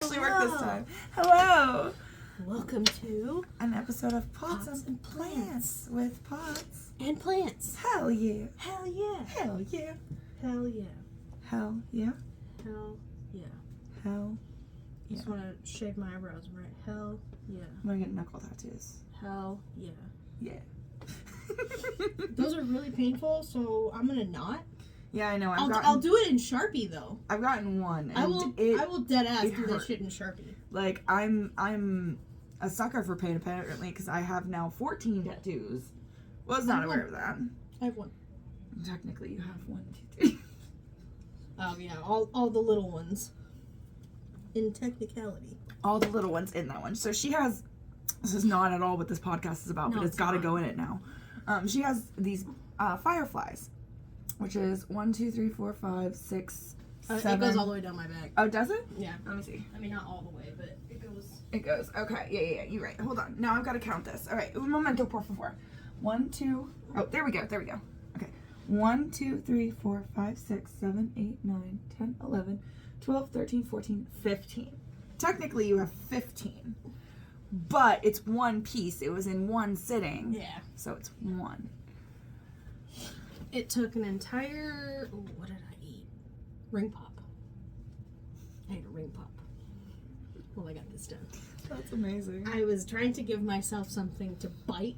actually work this time. Hello. Welcome to an episode of Pots and Plants with Pots and Plants. Hell yeah. Hell yeah. Hell yeah. Hell yeah. Hell yeah. Hell yeah. Hell yeah. Just want to shave my eyebrows, right? Hell yeah. I'm gonna get knuckle tattoos. Hell yeah. Yeah. Those are really painful, so I'm gonna not. Yeah, I know. I'll do it in Sharpie though. I've gotten one. And I will dead ass do that shit in Sharpie. Like I'm a sucker for pain apparently because I have now 14 tattoos. Was not aware of that. I have one. Technically, you have 1, 2, 3. Oh yeah, all the little ones. In technicality. All the little ones in that one. So she has. This is not at all what this podcast is about, but it's got to go in it now. She has these fireflies, which is 1, 2, 3, 4, 5, 6, 7. It goes all the way down my back. Oh, does it? Yeah. Let me see. I mean, not all the way, but it goes. It goes. Okay. Yeah. You're right. Hold on. Now I've got to count this. All right. Un momento, por favor. 1, 2. Oh, there we go. Okay. 1, 2, 3, 4, 5, 6, 7, 8, 9, 10, 11, 12, 13, 14, 15. Technically, you have 15. But it's one piece. It was in one sitting. Yeah. So it's one. It took an entire. Ooh, what did I eat? Ring pop. I ate a ring pop. Well, I got this done. That's amazing. I was trying to give myself something to bite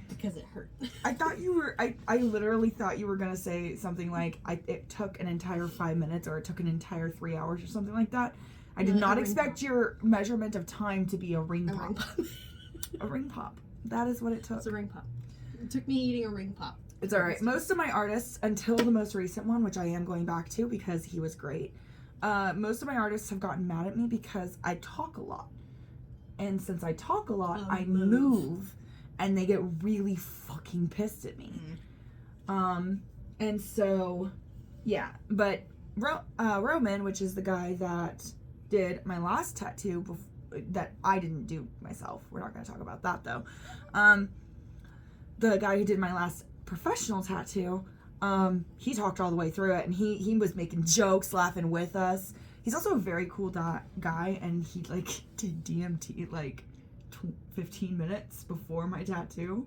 because it hurt. I thought you were. I literally thought you were gonna say something like it took an entire 5 minutes or it took an entire 3 hours or something like that. I did not expect your measurement of time to be a ring pop. Ring pop. A ring pop. That is what it took. It's a ring pop. It took me eating a ring pop. It's alright. Most of my artists, until the most recent one, which I am going back to because he was great, most of my artists have gotten mad at me because I talk a lot. And since I talk a lot, I move, and they get really fucking pissed at me. And so, yeah. But Roman, which is the guy that did my last tattoo that I didn't do myself. We're not going to talk about that though. The guy who did my last professional tattoo, he talked all the way through it and he was making jokes, laughing with us. He's also a very cool guy and he like did DMT like 15 minutes before my tattoo.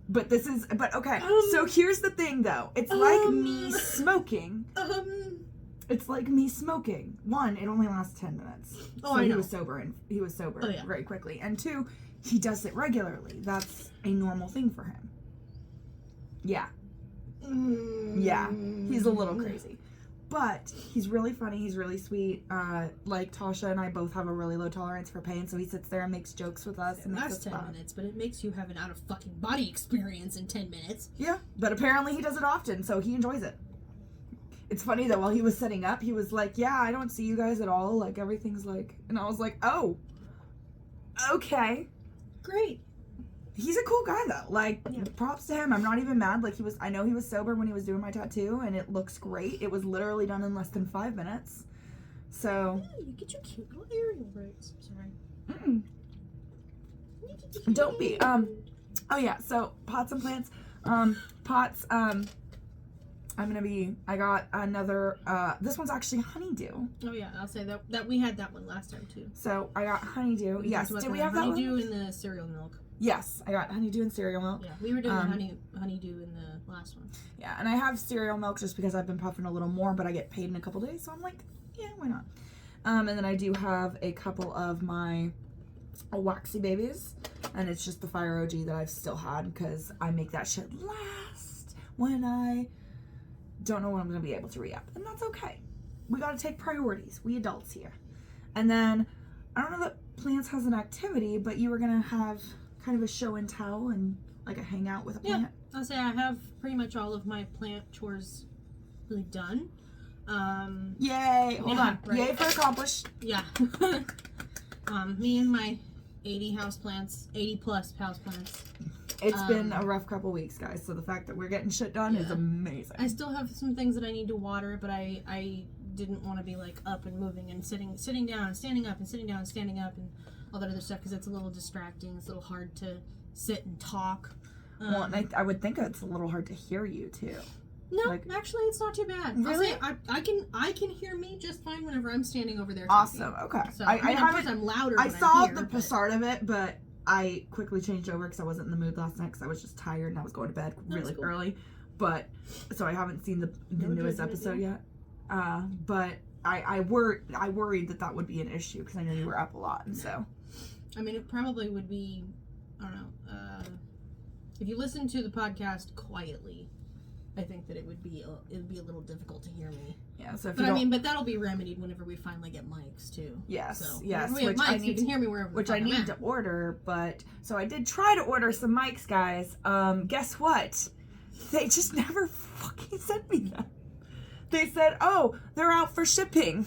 But okay. So here's the thing though. It's like me smoking. It's like me smoking. 1, it only lasts 10 minutes. Oh, so I know. He was sober Oh, yeah. very quickly. And 2, he does it regularly. That's a normal thing for him. Yeah. Yeah. He's a little crazy. But he's really funny. He's really sweet. Like Tasha and I both have a really low tolerance for pain, so he sits there and makes jokes with us. It lasts 10 minutes, but it makes you have an out-of-fucking-body experience in 10 minutes. Yeah, but apparently he does it often, so he enjoys it. It's funny that while he was setting up, he was like, yeah, I don't see you guys at all. Like, everything's like... And I was like, oh. Okay. Great. He's a cool guy, though. Like, props to him. I'm not even mad. Like, I know he was sober when he was doing my tattoo, and it looks great. It was literally done in less than 5 minutes. So... Yeah, you get your cute little earring braids. Sorry. Don't be. Oh, yeah. So, Pots and Plants. Pots, I got another, this one's actually honeydew. Oh yeah, I'll say that we had that one last time too. So I got honeydew. Yes, did we have that honeydew in the cereal milk? Yes, I got honeydew and cereal milk. Yeah, we were doing honeydew in the last one. Yeah, and I have cereal milk just because I've been puffing a little more, but I get paid in a couple days, so I'm like, yeah, why not? And then I do have a couple of my waxy babies, and it's just the Fire OG that I've still had because I make that shit last when I don't know when I'm going to be able to re-up. And that's okay. We got to take priorities. We adults here. And then, I don't know that Plants has an activity, but you were going to have kind of a show and tell and like a hangout with a plant. Yeah, I'll say I have pretty much all of my plant chores really done. Yay! Hold on. Right. Yay for accomplished. Yeah. Me and my 80 houseplants, 80 plus houseplants. It's been a rough couple weeks, guys, so the fact that we're getting shit done is amazing. I still have some things that I need to water, but I didn't want to be like up and moving and sitting down and standing up and sitting down and standing up and all that other stuff because it's a little distracting. It's a little hard to sit and talk. Well, and I would think it's a little hard to hear you, too. No, Like, actually, it's not too bad. Really? I'll say I can hear me just fine whenever I'm standing over there. awesome. Talking. Okay. So I of course haven't. I'm louder. I when saw I'm here, the start of it, but I quickly changed over because I wasn't in the mood last night because I was just tired and I was going to bed really cool. early. But so I haven't seen the newest episode yet. But I worried that would be an issue because I know you were up a lot, and so. I mean, it probably would be. I don't know. If you listen to the podcast quietly, I think that it would be a little difficult to hear me. Yeah. So if but you don't, but that'll be remedied whenever we finally get mics too. Yes. So, Yes. we have Which mics, I you need can hear me wherever. which I need to order, but so I did try to order some mics, guys. Guess what? They just never fucking sent me them. They said, "Oh, they're out for shipping,"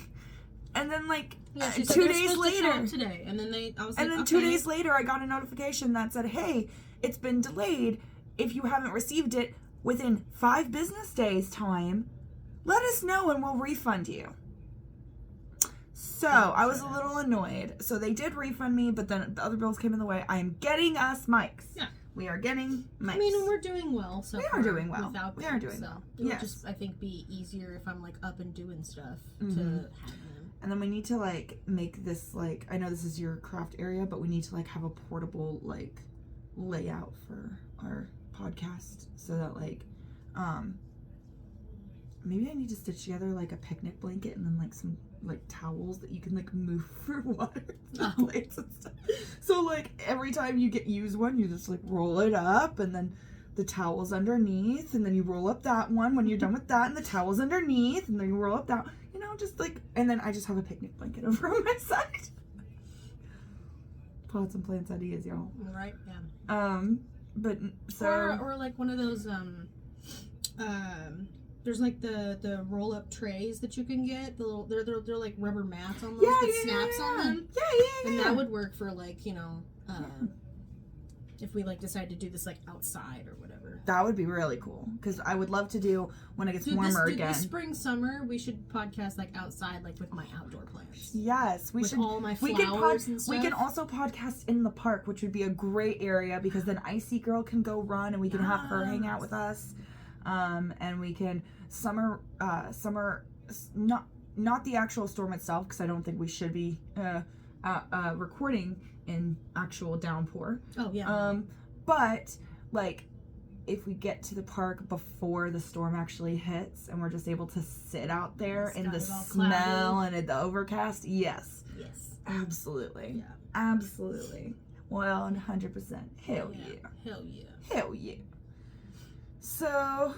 and then like Yeah, she said 2 they're days supposed to show later, up today, and then I was and like, then okay. 2 days later, I got a notification that said, "Hey, it's been delayed. If you haven't received it within 5 business days time, let us know and we'll refund you." So I was a little annoyed. So they did refund me, but then the other bills came in the way. I am getting us mics. Yeah. We are getting mics. I mean, and we're doing well. So We are doing well. Without We them, are doing so well. It'll Yes. just, I think, be easier if I'm like up and doing stuff Mhm. to have them. And then we need to like make this like, I know this is your craft area, but we need to like have a portable like layout for our podcast so that like maybe I need to stitch together like a picnic blanket and then like some like towels that you can like move for water plates and stuff. So like every time you use one, you just like roll it up and then the towel's underneath and then you roll up that one when you're done with that and the towel's underneath and then you roll up that, you know, just like, and then I just have a picnic blanket over on my side. Plots and plants ideas, y'all. Right? Yeah. But so Or like one of those there's like the roll up trays that you can get. The little they're like rubber mats almost that snaps on them. Yeah. And that would work for like, you know, if we like decide to do this like outside or whatever. That would be really cool because I would love to do when it gets warmer again. This spring summer we should podcast like outside, like with my outdoor plants. Yes, we with should. all my We flowers and stuff. We can also podcast in the park, which would be a great area because then Icy Girl can go run and we can have her hang out with us. And we can summer not the actual storm itself because I don't think we should be recording in actual downpour. Oh yeah. But like if we get to the park before the storm actually hits and we're just able to sit out there in the smell and in the overcast, yes, absolutely, Yeah. Absolutely, 100%. Hell yeah. So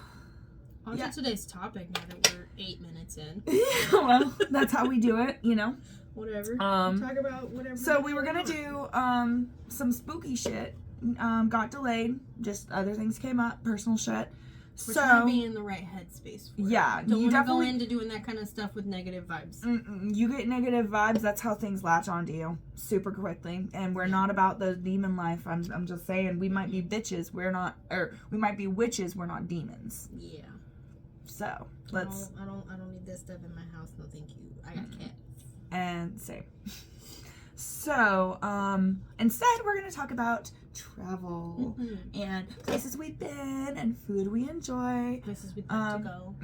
on to today's topic now that we're 8 minutes in. well, that's how we do it, you know. Whatever. Talk about whatever. So we were gonna do some spooky shit. Got delayed. Just other things came up, personal shit. We're trying to be in the right headspace for yeah, it. Don't you want to definitely go into doing that kind of stuff with negative vibes. You get negative vibes. That's how things latch onto you super quickly. And we're not about the demon life. I'm just saying we might be bitches. We're not, or we might be witches. We're not demons. Yeah. So let's. I don't need this stuff in my house. No, thank you. I got cats. And same. So instead we're gonna talk about travel and places we've been and food we enjoy. Places we'd like to go.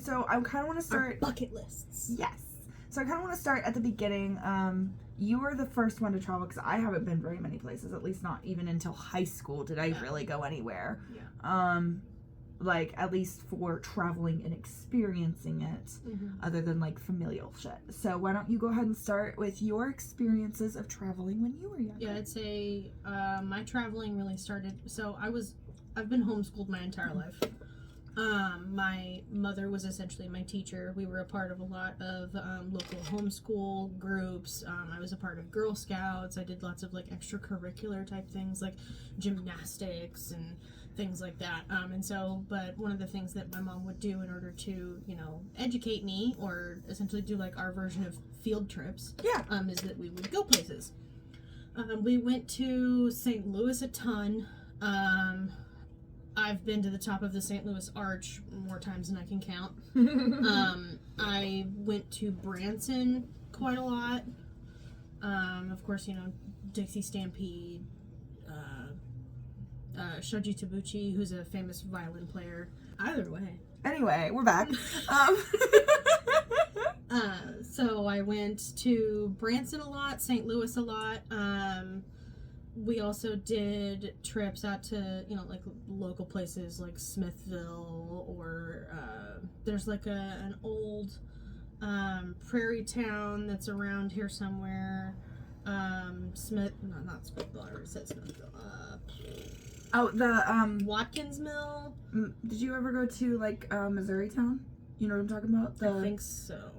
So I kind of want to start our bucket lists. Yes. So I kind of want to start at the beginning. You were the first one to travel because I haven't been very many places. At least not even until high school did I really go anywhere. Yeah. Like at least for traveling and experiencing it, other than like familial shit. So why don't you go ahead and start with your experiences of traveling when you were younger? Yeah, I'd say my traveling really started. So I've been homeschooled my entire life. My mother was essentially my teacher. We were a part of a lot of local homeschool groups. I was a part of Girl Scouts. I did lots of like extracurricular type things like gymnastics and things like that. But one of the things that my mom would do in order to, you know, educate me or essentially do like our version of field trips, is that we would go places. We went to St. Louis a ton. I've been to the top of the St. Louis Arch more times than I can count. I went to Branson quite a lot. Of course, you know, Dixie Stampede, Shoji Tabuchi, who's a famous violin player. Either way, Anyway, we're back. Um, So I went to Branson a lot, St. Louis a lot. We also did trips out to, like local places like Smithville, or there's like an old prairie town that's around here somewhere. Not Smithville, I already said Smithville. Watkins Mill. Did you ever go to like Missouri Town? You know what I'm talking about? I think so.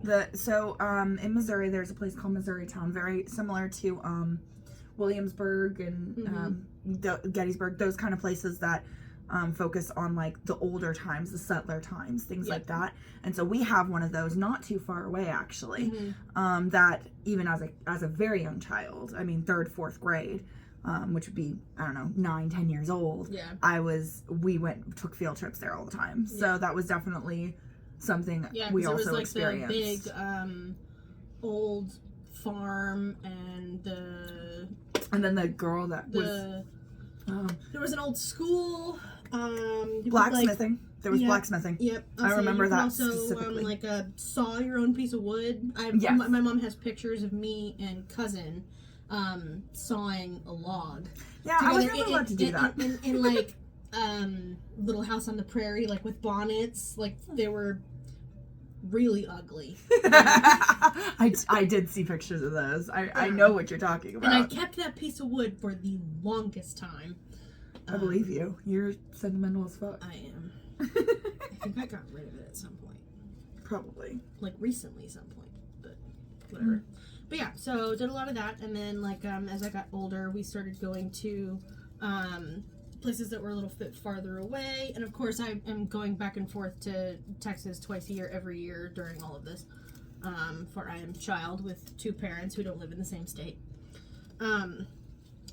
In Missouri, there's a place called Missouri Town, very similar to Williamsburg and Gettysburg, those kind of places that focus on like the older times, the settler times, things like that. And so we have one of those not too far away, actually. That even as a very young child, I mean 3rd, 4th grade, which would be, I don't know, 9, 10 years old. Yeah. We took field trips there all the time. So that was definitely something we also experienced. The big old farm and then the girl that was there was an old school blacksmithing. There was blacksmithing. Yep. I remember that also, specifically. saw your own piece of wood. My mom has pictures of me and cousin sawing a log. Yeah, I was never allowed to do that. In like Little House on the Prairie, like with bonnets, like they were really ugly. I did see pictures of those. I know what you're talking about. And I kept that piece of wood for the longest time. I believe you. You're sentimental as fuck. I am. I think I got rid of it at some point. Probably. Like recently some point, but whatever. But yeah, so did a lot of that, and then like as I got older, we started going to places that were a little bit farther away, and of course I am going back and forth to Texas twice a year, every year during all of this, for I am a child with 2 parents who don't live in the same state.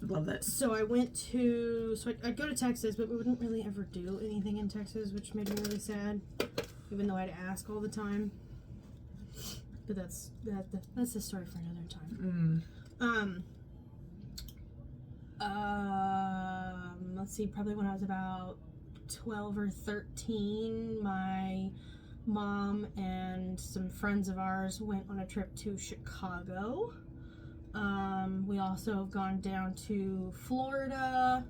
Love it. So I I'd go to Texas, but we wouldn't really ever do anything in Texas, which made me really sad, even though I'd ask all the time. But that's a story for another time. Let's see, probably when I was about 12 or 13, my mom and some friends of ours went on a trip to Chicago. We also have gone down to Florida.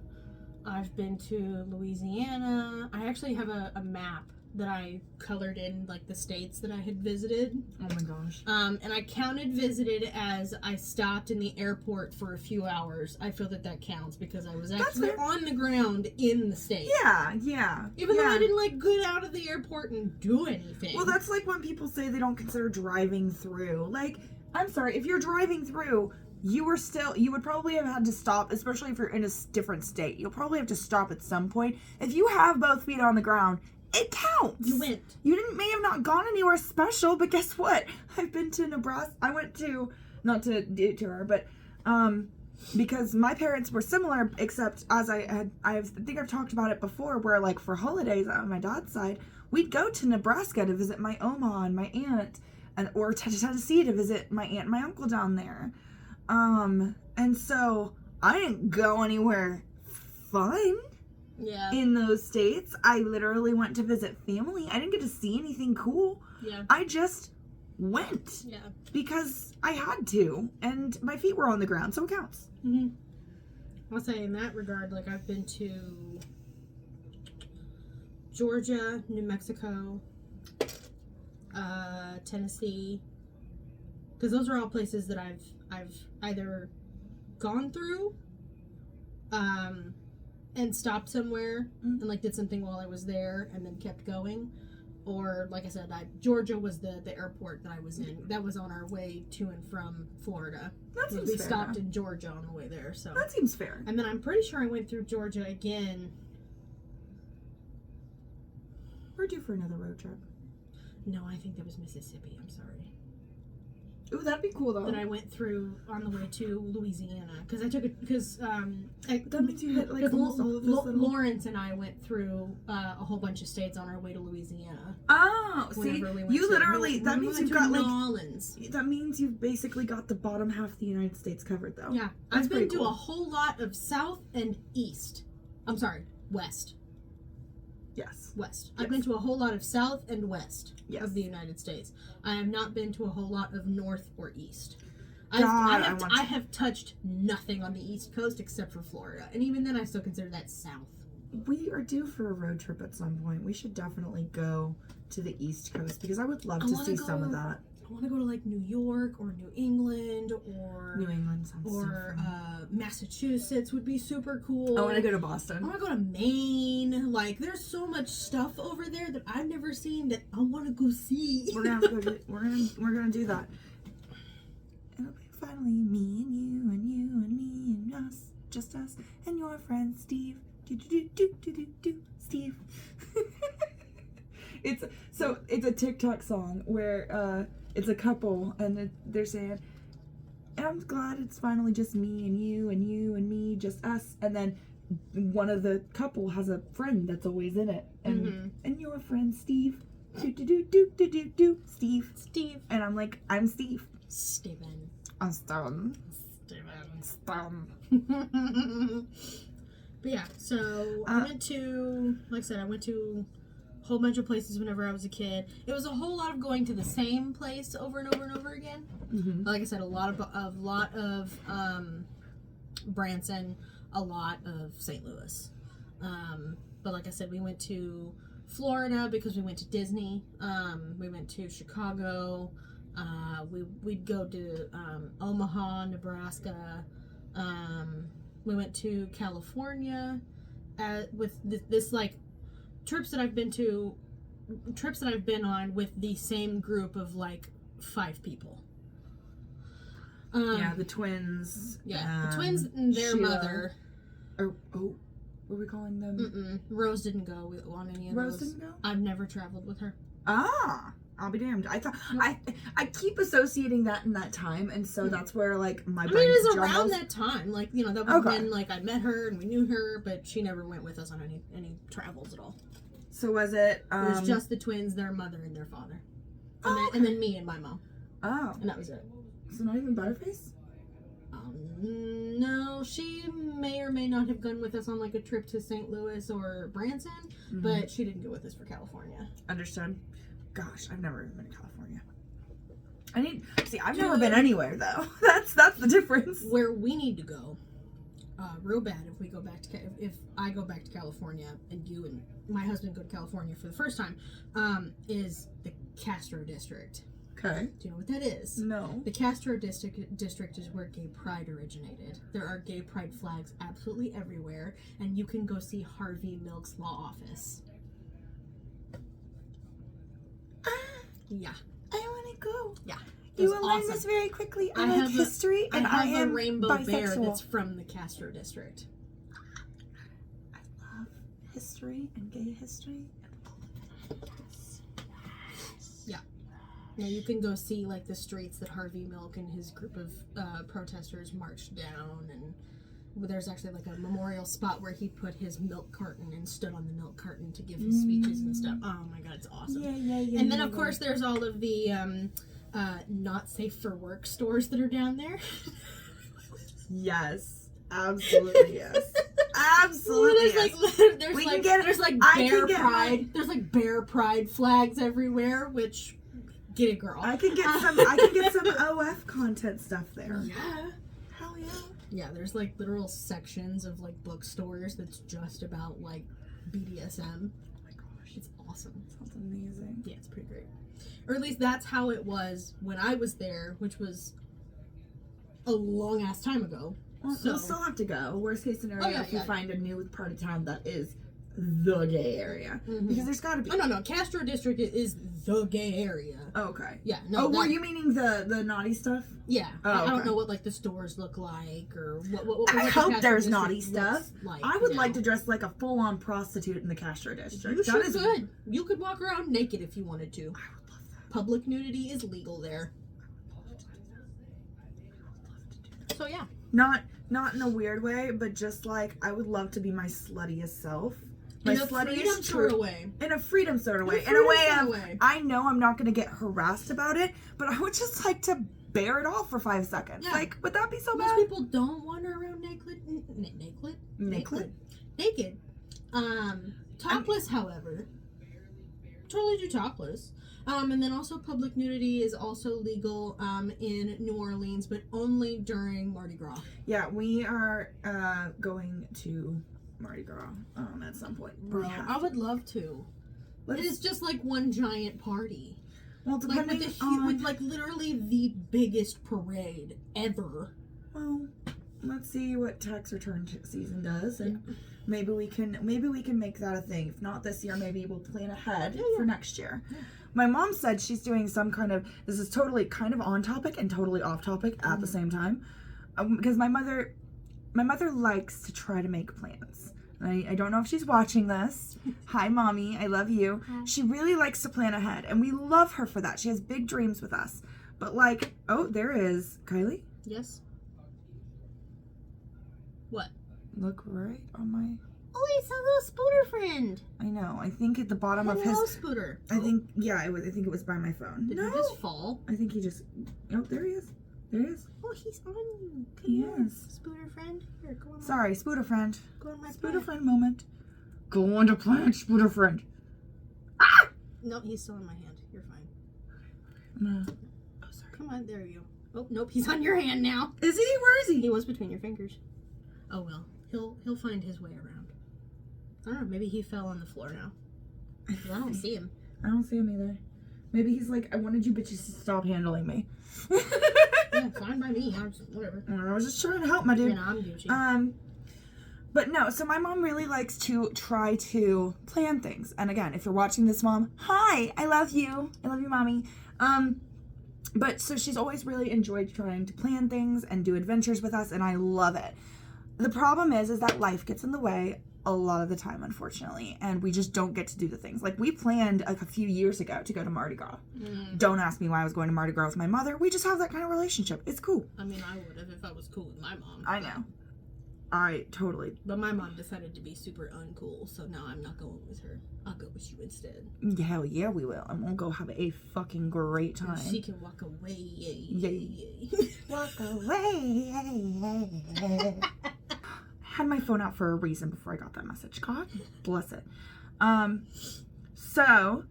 I've been to Louisiana. I actually have a map that I colored in like the states that I had visited. Oh my gosh. And I counted visited as I stopped in the airport for a few hours. I feel that counts because I was actually on the ground in the state. Yeah. Even though I didn't like get out of the airport and do anything. Well, that's like when people say they don't consider driving through. Like, I'm sorry, if you're driving through, you would probably have had to stop, especially if you're in a different state. You'll probably have to stop at some point. If you have both feet on the ground, it counts. You went. You may have not gone anywhere special, but guess what? I've been to Nebraska. I went to, not to do it to her, but because my parents were similar, except as I think I've talked about it before, where like for holidays on my dad's side, we'd go to Nebraska to visit my oma and my aunt, or to Tennessee to visit my aunt and my uncle down there. And so I didn't go anywhere fun. Yeah. In those states. I literally went to visit family. I didn't get to see anything cool. Yeah. I just went. Yeah. Because I had to. And my feet were on the ground, so it counts. Mm-hmm. I'll say in that regard, like I've been to Georgia, New Mexico, Tennessee. Because those are all places that I've either gone through, and stopped somewhere and like did something while I was there and then kept going, or like I said, Georgia was the airport that I was in. That was on our way to and from Florida. That seems we fair. stopped in Georgia on the way there. So that seems fair. And then I'm pretty sure I went through Georgia again. We're due for another road trip. No, I think that was Mississippi. I'm sorry. Ooh, that'd be cool though. That I went through on the way to Louisiana because I took it because that means you hit like almost all of this Lawrence and I went through a whole bunch of states on our way to Louisiana. Oh, see, you literally that means you've got like Orleans. That means you've basically got the bottom half of the United States covered though. Yeah, I've been to a whole lot of south and east. I'm sorry, west. Yes. West. Yes. I've been to a whole lot of south and west Yes. of the United States. I have not been to a whole lot of north or east. God, I have touched nothing on the East Coast except for Florida, and even then, I still consider that south. We are due for a road trip at some point. We should definitely go to the East Coast because I would love to see some of that. I want to go to like New York or New England or New England sounds or so fun. Massachusetts would be super cool. I want to go to I Boston. want to go to Maine. Like, there's so much stuff over there that I've never seen that I want to go see. We're gonna have to go do, we're gonna do that. It'll be finally me and you and you and me and us, just us and your friend Steve. Do do do do do do do Steve. It's a TikTok song where it's a couple and they're saying, and I'm glad it's finally just me and you and me, just us. And then one of the couple has a friend that's always in it, and and your friend Steve. Do do do do do do do Steve. Steve. And I'm like, I'm Steve. Steven. I'm Steven. But yeah, so I went to, like I said, I went to a whole bunch of places whenever I was a kid. It was a whole lot of going to the same place over and over and over again. Mm-hmm. Like I said, a lot of Branson, a lot of St. Louis. But like I said, we went to Florida because we went to Disney. We went to Chicago. We'd go to Omaha, Nebraska. We went to California with this like trips that I've been on with the same group of like 5 people. Yeah, the twins. Yeah, the twins and their Sheila. mother. What were we calling them? Rose didn't go on any of Rose those. didn't go? I've never traveled with her. Ah, I'll be damned. I thought I keep associating that in that time, and so that's where like my brain it was jumbles. around that time. Like, you know, that was when like I met her and we knew her, but she never went with us on any travels at all. So was it? It was just the twins, their mother and their father, and then me and my mom. Oh, And that was it. so not even Butterface? No, she may or may not have gone with us on like a trip to St. Louis or Branson, but she didn't go with us for California. Understood. Gosh, I've never even been to California. I've never been anywhere though. That's the difference. Where we need to go, real bad if we go back to if I go back to California and you and my husband go to California for the first time, is the Castro District. Okay. Do you know what that is? No. The Castro District is where gay pride originated. There are gay pride flags absolutely everywhere, and you can go see Harvey Milk's law office. Yeah. I want to go. Yeah. You will learn this very quickly. I like history, and I I have am a rainbow bear bisexual. that's from the Castro District. I love history and gay history. Yeah. Now you can go see like the streets that Harvey Milk and his group of protesters marched down, and there's actually like a memorial spot where he put his milk carton and stood on the milk carton to give his speeches and stuff. Oh my god, it's awesome. Yeah. And then of course there's all of the not safe for work stores that are down there. Yes. Absolutely yes. Absolutely yes. There's like bear pride. There's like bear pride flags everywhere, which get it, girl. I can get some OF content stuff there. Yeah. Hell yeah. Yeah, there's like literal sections of like bookstores that's just about like BDSM. Oh my gosh. It's awesome. Sounds amazing. Yeah, it's pretty great. Or at least that's how it was when I was there, which was a long ass time ago. Well, So- we'll still have to go. Worst case scenario, yeah, if you yeah. find a new part of town that is the gay area. Because there's got to be. Oh no, Castro District is the gay area. Oh, okay. Yeah, no. Were you meaning the naughty stuff? Yeah, Oh, I don't okay. know what like the stores look like or what I the hope Castro there's District naughty looks stuff. Like I would now. like to dress like a full-on prostitute in the Castro District. You That sure is- could. You could walk around naked if you wanted to. I would love that. Public nudity is legal there. So yeah. Not in a weird way, but just like I would love to be my sluttiest self. My In a freedom sort of way. In a freedom sort of way. In a freedom sort of way. I know I'm not going to get harassed about it, but I would just like to bear it all for 5 seconds. Yeah. Like, would that be so Most bad? people don't wander around naked. Naked? Naked. Topless, however. Totally do topless. And then also public nudity is also legal in New Orleans, but only during Mardi Gras. Yeah, we are going to Mardi Gras at some point. Bro, I would love to. It is just like one giant party. Well, Like depending with like literally the biggest parade ever. Well, let's see what tax return season does, and maybe we can make that a thing. If not this year, maybe we'll plan ahead for next year. Yeah. My mom said she's doing some kind of, this is totally kind of on topic and totally off topic at the same time, because my mother likes to try to make plans. I don't know if she's watching this. Hi, Mommy. I love you. Hi. She really likes to plan ahead, and we love her for that. She has big dreams with us. But like, oh, there is Kylie. Yes. What? Look right on my... Oh, it's a little Spooter friend. I know. I think at the bottom of his... Hello, Spooter. I think, yeah, I think it was by my phone. Did he just fall? I think he just... Oh, there he is. There he is. Oh, he's on you. He is. Spooter friend. Here, go on. Sorry, Spooter friend. Go on my Spooter friend moment. Go on to plant, Spooter friend. Ah! No, he's still in my hand. You're fine. No. Oh, sorry. Come on, there you go. Oh, nope, he's on your hand now. Is he? Where is he? He was between your fingers. Oh well, he'll find his way around. I don't know, maybe he fell on the floor now. I don't see him. I don't see him either. Maybe he's like, I wanted you bitches to stop handling me. Yeah, fine by me. Whatever. I was just trying to help, my dude. Yeah, I'm Gucci. But no, so my mom really likes to try to plan things. And again, if you're watching this, Mom, hi, I love you. I love you, Mommy. But so she's always really enjoyed trying to plan things and do adventures with us, and I love it. The problem is that life gets in the way a lot of the time, unfortunately, and we just don't get to do the things. Like, we planned like a few years ago to go to Mardi Gras. Don't ask me why I was going to Mardi Gras with my mother. We just have that kind of relationship. It's cool. I mean, I would have if I was cool with my mom. I know. I totally. But my mom decided to be super uncool, so now I'm not going with her. I'll go with you instead. Hell yeah, we will. And we'll go have a fucking great time. She can walk away. Yay. Walk away. Had my phone out for a reason before I got that message. God bless it. So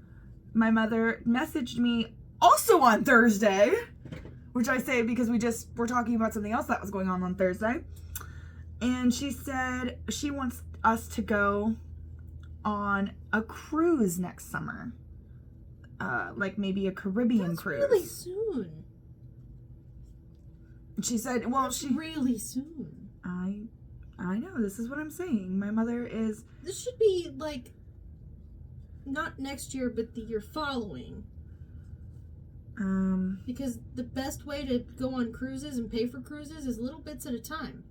my mother messaged me also on Thursday, which I say because we're talking about something else that was going on Thursday. And she said she wants us to go on a cruise next summer. Like maybe a Caribbean cruise. Really soon. She said, well, really soon. I know, this is what I'm saying. My mother is... This should be, like, not next year, but the year following. Because the best way to go on cruises and pay for cruises is little bits at a time.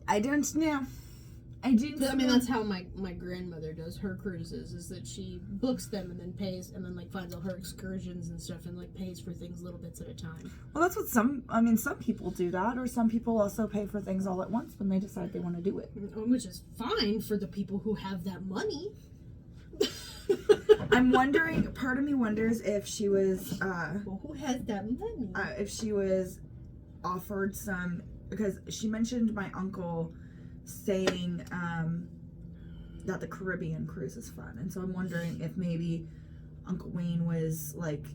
I don't know. I mean, that's how my grandmother does her cruises, is that she books them and then pays, and then, like, finds all her excursions and stuff and, like, pays for things little bits at a time. Well, that's what some people do that, or some people also pay for things all at once when they decide they want to do it. Which is fine for the people who have that money. I'm wondering, part of me wonders if she was, well, who has that money? If she was offered some, because she mentioned my uncle saying that the Caribbean cruise is fun, and so I'm wondering if maybe Uncle Wayne was like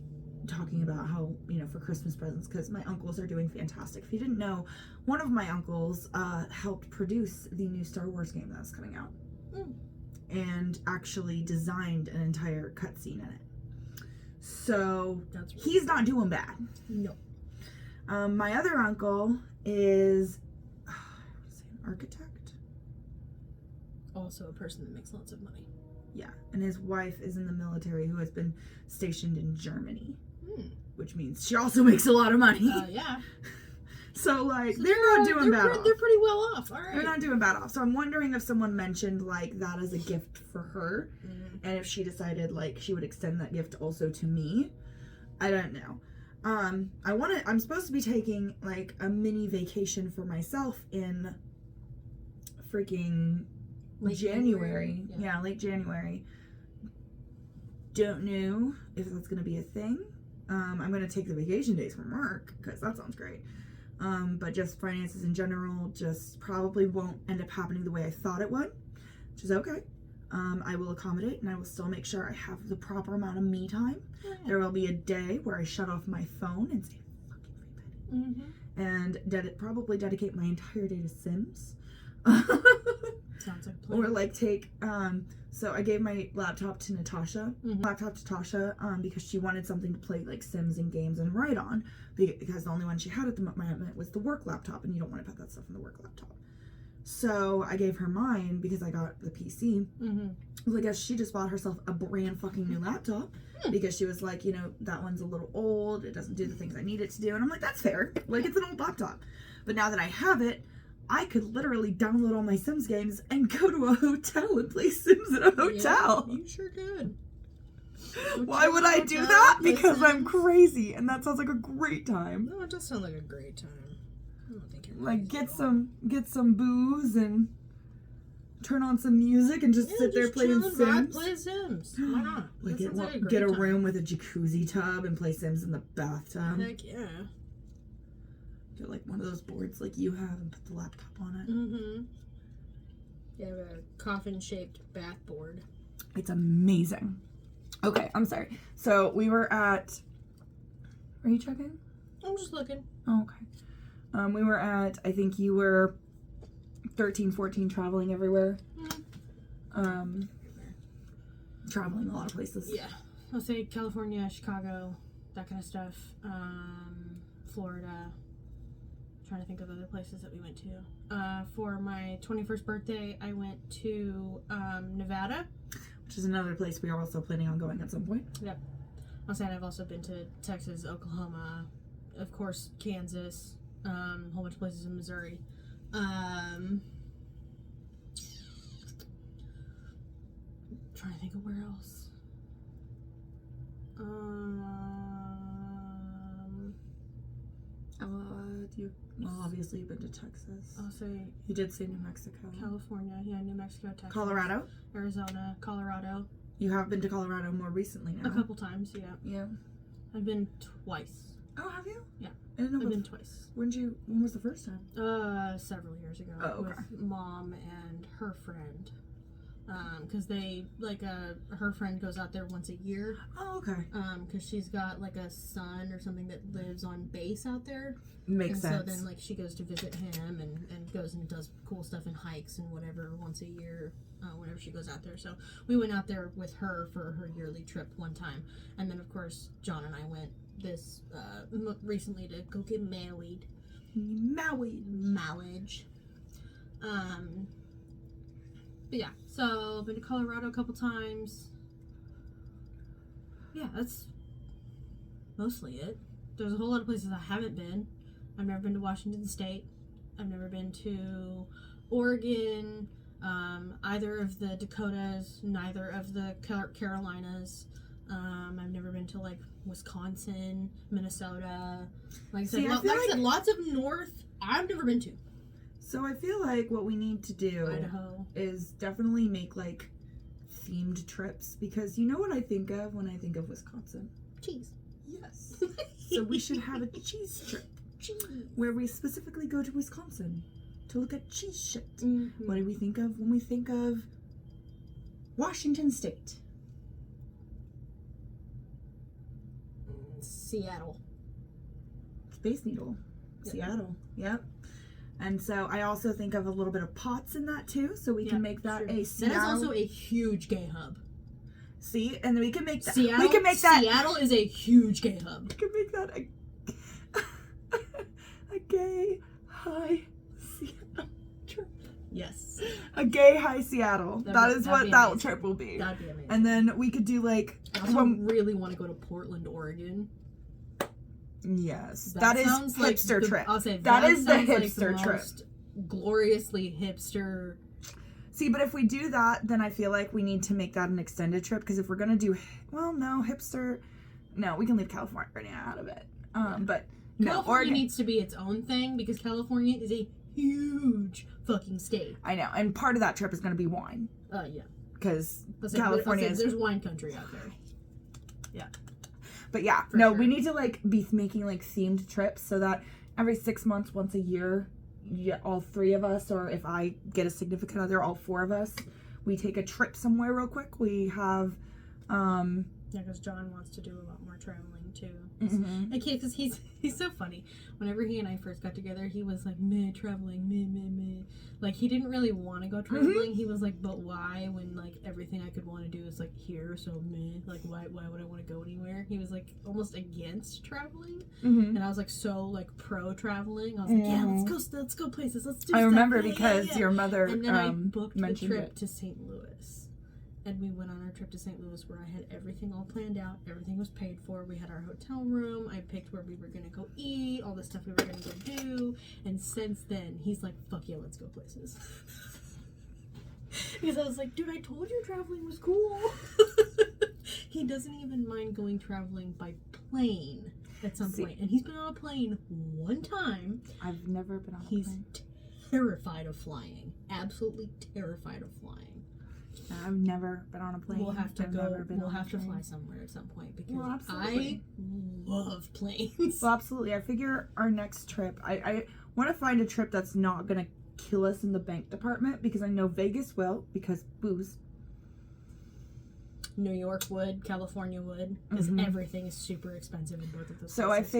talking about how, for Christmas presents, because my uncles are doing fantastic. If you didn't know, one of my uncles helped produce the new Star Wars game that's coming out, and actually designed an entire cutscene in it. So that's really he's not doing bad. No. My other uncle is an architect. Also a person that makes lots of money. Yeah, and his wife is in the military, who has been stationed in Germany, which means she also makes a lot of money. Yeah. So, like, they're not doing bad off. They're pretty well off. All right. They're not doing bad off. So I'm wondering if someone mentioned, like, that as a gift for her, and if she decided, like, she would extend that gift also to me. I don't know. I'm supposed to be taking, like, a mini vacation for myself in freaking late January. Yeah, late January. Don't know if that's going to be a thing. I'm going to take the vacation days from work, because that sounds great. But just finances in general just probably won't end up happening the way I thought it would, which is okay. I will accommodate, and I will still make sure I have the proper amount of me time. Yeah. There will be a day where I shut off my phone and say, fuck everybody. And probably dedicate my entire day to Sims. Sounds like a plan. Or like take, so I gave my laptop to Natasha, because she wanted something to play like Sims and games and write on, because the only one she had at the moment was the work laptop, and you don't want to put that stuff in the work laptop. So I gave her mine because I got the PC. I guess she just bought herself a brand fucking new laptop because she was like, that one's a little old. It doesn't do the things I need it to do. And I'm like, that's fair. Like, it's an old laptop. But now that I have it, I could literally download all my Sims games and go to a hotel and play Sims at a hotel. Yeah, you sure could. Why would I do that? Because I'm crazy, and that sounds like a great time. No, it does sound like a great time. I don't think you're Like crazy. get some booze and turn on some music and just sit there playing chill and Sims. play Sims. Why not? Like That sounds like a get a great time. room with a jacuzzi tub and play Sims in the bathtub. Heck yeah. Get like one of those boards like you have and put the laptop on it. You have a coffin-shaped bath board. It's amazing. Okay, I'm sorry. So we were at. Are you checking? I'm just looking. Oh, okay. We were at. I think you were 13, 14, traveling everywhere. Traveling a lot of places. Yeah. I'll say California, Chicago, that kind of stuff. Florida. Trying to think of other places that we went to. For my 21st birthday, I went to Nevada. Which is another place we are also planning on going at some point. Yep. I'll say I've also been to Texas, Oklahoma, of course, Kansas, a whole bunch of places in Missouri. Trying to think of where else. Obviously you've been to Texas. I'll say You did say New Mexico. California, yeah, New Mexico, Texas. Colorado? Arizona, Colorado. You have been to Colorado more recently now. A couple times, yeah. Yeah. I've been twice. Oh, have you? Yeah. I didn't know. I've been twice. When was the first time? Several years ago. Oh, okay. With Mom and her friend. Because they, her friend goes out there once a year. Oh, okay. Because she's got, a son or something that lives on base out there. Makes sense. So then, she goes to visit him and goes and does cool stuff and hikes and whatever once a year whenever she goes out there. So we went out there with her for her yearly trip one time. And then, of course, John and I went this recently to go get married. Marriage. But yeah, so I've been to Colorado a couple times. Yeah, that's mostly it. There's a whole lot of places I haven't been. I've never been to Washington State. I've never been to Oregon, either of the Dakotas, neither of the Carolinas. I've never been to Wisconsin, Minnesota. Like I said, lots of north I've never been to. So I feel like what we need to do Idaho is definitely make themed trips, because you know what I think of when I think of Wisconsin? Cheese. Yes. So we should have a cheese trip. Cheese. Where we specifically go to Wisconsin to look at cheese shit. Mm-hmm. What do we think of when we think of Washington State? Seattle. Space Needle. Yep. Seattle. Yep. And so I also think of a little bit of Potts in that too, so we can make that a Seattle. That is also a huge gay hub. See, and then we can make that. Seattle, we can make that. Seattle is a huge gay hub. We can make that a gay high Seattle trip. Yes. A gay high Seattle. That is what that amazing. trip will be. That'd be amazing. And then we could do I also really want to go to Portland, Oregon. Yes, that is sounds hipster trip. I'll say that is the hipster the trip. most gloriously hipster. See, but if we do that, then I feel like we need to make that an extended trip, because if we're gonna do, hipster, no, we can leave California out of it. But no, California Oregon needs to be its own thing, because California is a huge fucking state. I know, and part of that trip is gonna be wine, Yeah. because California is. There's wine country out there. Yeah. But yeah, For no, sure. we need to be making themed trips so that every 6 months, once a year, all 3 of us, or if I get a significant other, all 4 of us, we take a trip somewhere real quick. We have, Yeah, because John wants to do a lot more traveling too. Okay, because he's so funny. Whenever he and I first got together, he was like, meh, traveling, meh, meh, meh. Like, he didn't really want to go traveling. He was like, but why? When, like, everything I could want to do is, like, here, so meh. Like, why would I want to go anywhere? He was, like, almost against traveling. And I was, like, so, like, pro-traveling. I was like, yeah, let's go places. Let's do stuff. I remember Yeah, because yeah, yeah. your mother And then I booked the mentioned trip it. to St. Louis. And we went on our trip to St. Louis where I had everything all planned out. Everything was paid for. We had our hotel room. I picked where we were going to go eat, all the stuff we were going to go do. And since then, he's like, fuck yeah, let's go places. Because I was like, dude, I told you traveling was cool. He doesn't even mind going traveling by plane at some point. And he's been on a plane one time. I've never been on a He's plane. terrified of flying. Absolutely terrified of flying. I've never been on a plane. We'll have to I've go. never been We'll on a have to plane. fly somewhere at some point because Well, I absolutely. love planes. Well, absolutely. I figure our next trip, I want to find a trip that's not going to kill us in the bank department, because I know Vegas will, because booze. New York would, California would, because everything is super expensive in both of those So places.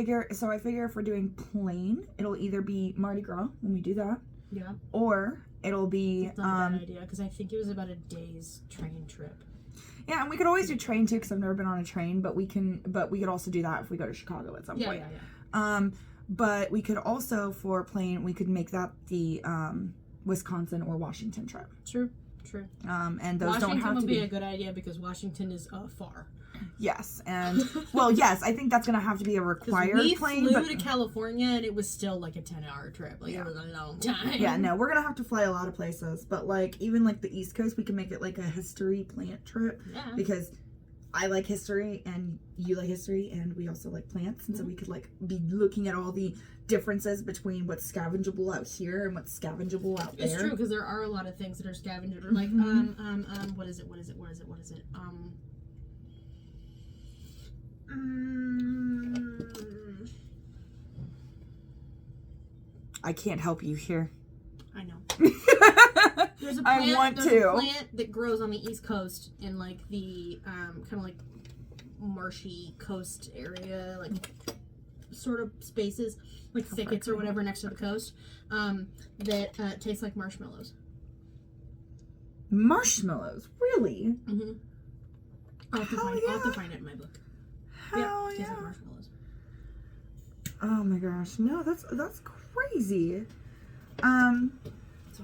I figure if we're doing plane, it'll either be Mardi Gras when we do that, Yeah, or it'll be it's not a bad idea because I think it was about a day's train trip. yeah, and we could always do train too, because I've never been on a train, but we could also do that if we go to Chicago at some point. Yeah. But we could also, for plane, we could make that the Wisconsin or Washington trip. True. And those Washington don't have would to be be a good idea because Washington is far. yes, and well, yes, I think that's gonna have to be a required We plane. flew But to California and it was still like a 10-hour trip. Like it was a long time. yeah, no, we're gonna have to fly a lot of places. But like even like the East Coast, we can make it like a history plant trip, Yeah. because I like history and you like history and we also like plants, and so we could like be looking at all the differences between what's scavengeable out here and what's scavengeable out there. It's true because there are a lot of things that are scavenged. Or like what is it? I can't help you here. I know. There's a plant, a plant that grows on the East Coast in like the kind of like marshy coast area, like sort of spaces, like thickets or whatever next to the coast, that tastes like marshmallows. Marshmallows, really? Mm-hmm. I'll have to find it in my book. Hell tastes yeah! like marshmallows. Oh my gosh, no, that's crazy. So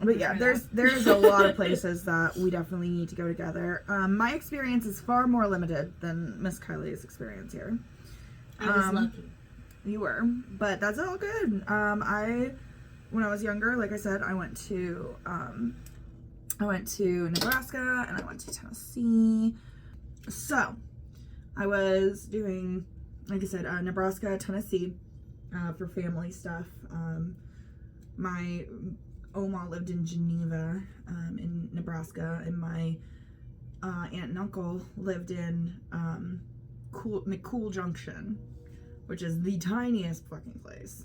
But yeah, there's a lot of places that we definitely need to go together. My experience is far more limited than Miss Kylie's experience here. I was lucky. You were, but that's all good. When I was younger, like I said, I went to Nebraska and I went to Tennessee. So I was doing, like I said, Nebraska, Tennessee, for family stuff. My Oma lived in Geneva, in Nebraska, and my aunt and uncle lived in McCool Junction, which is the tiniest fucking place.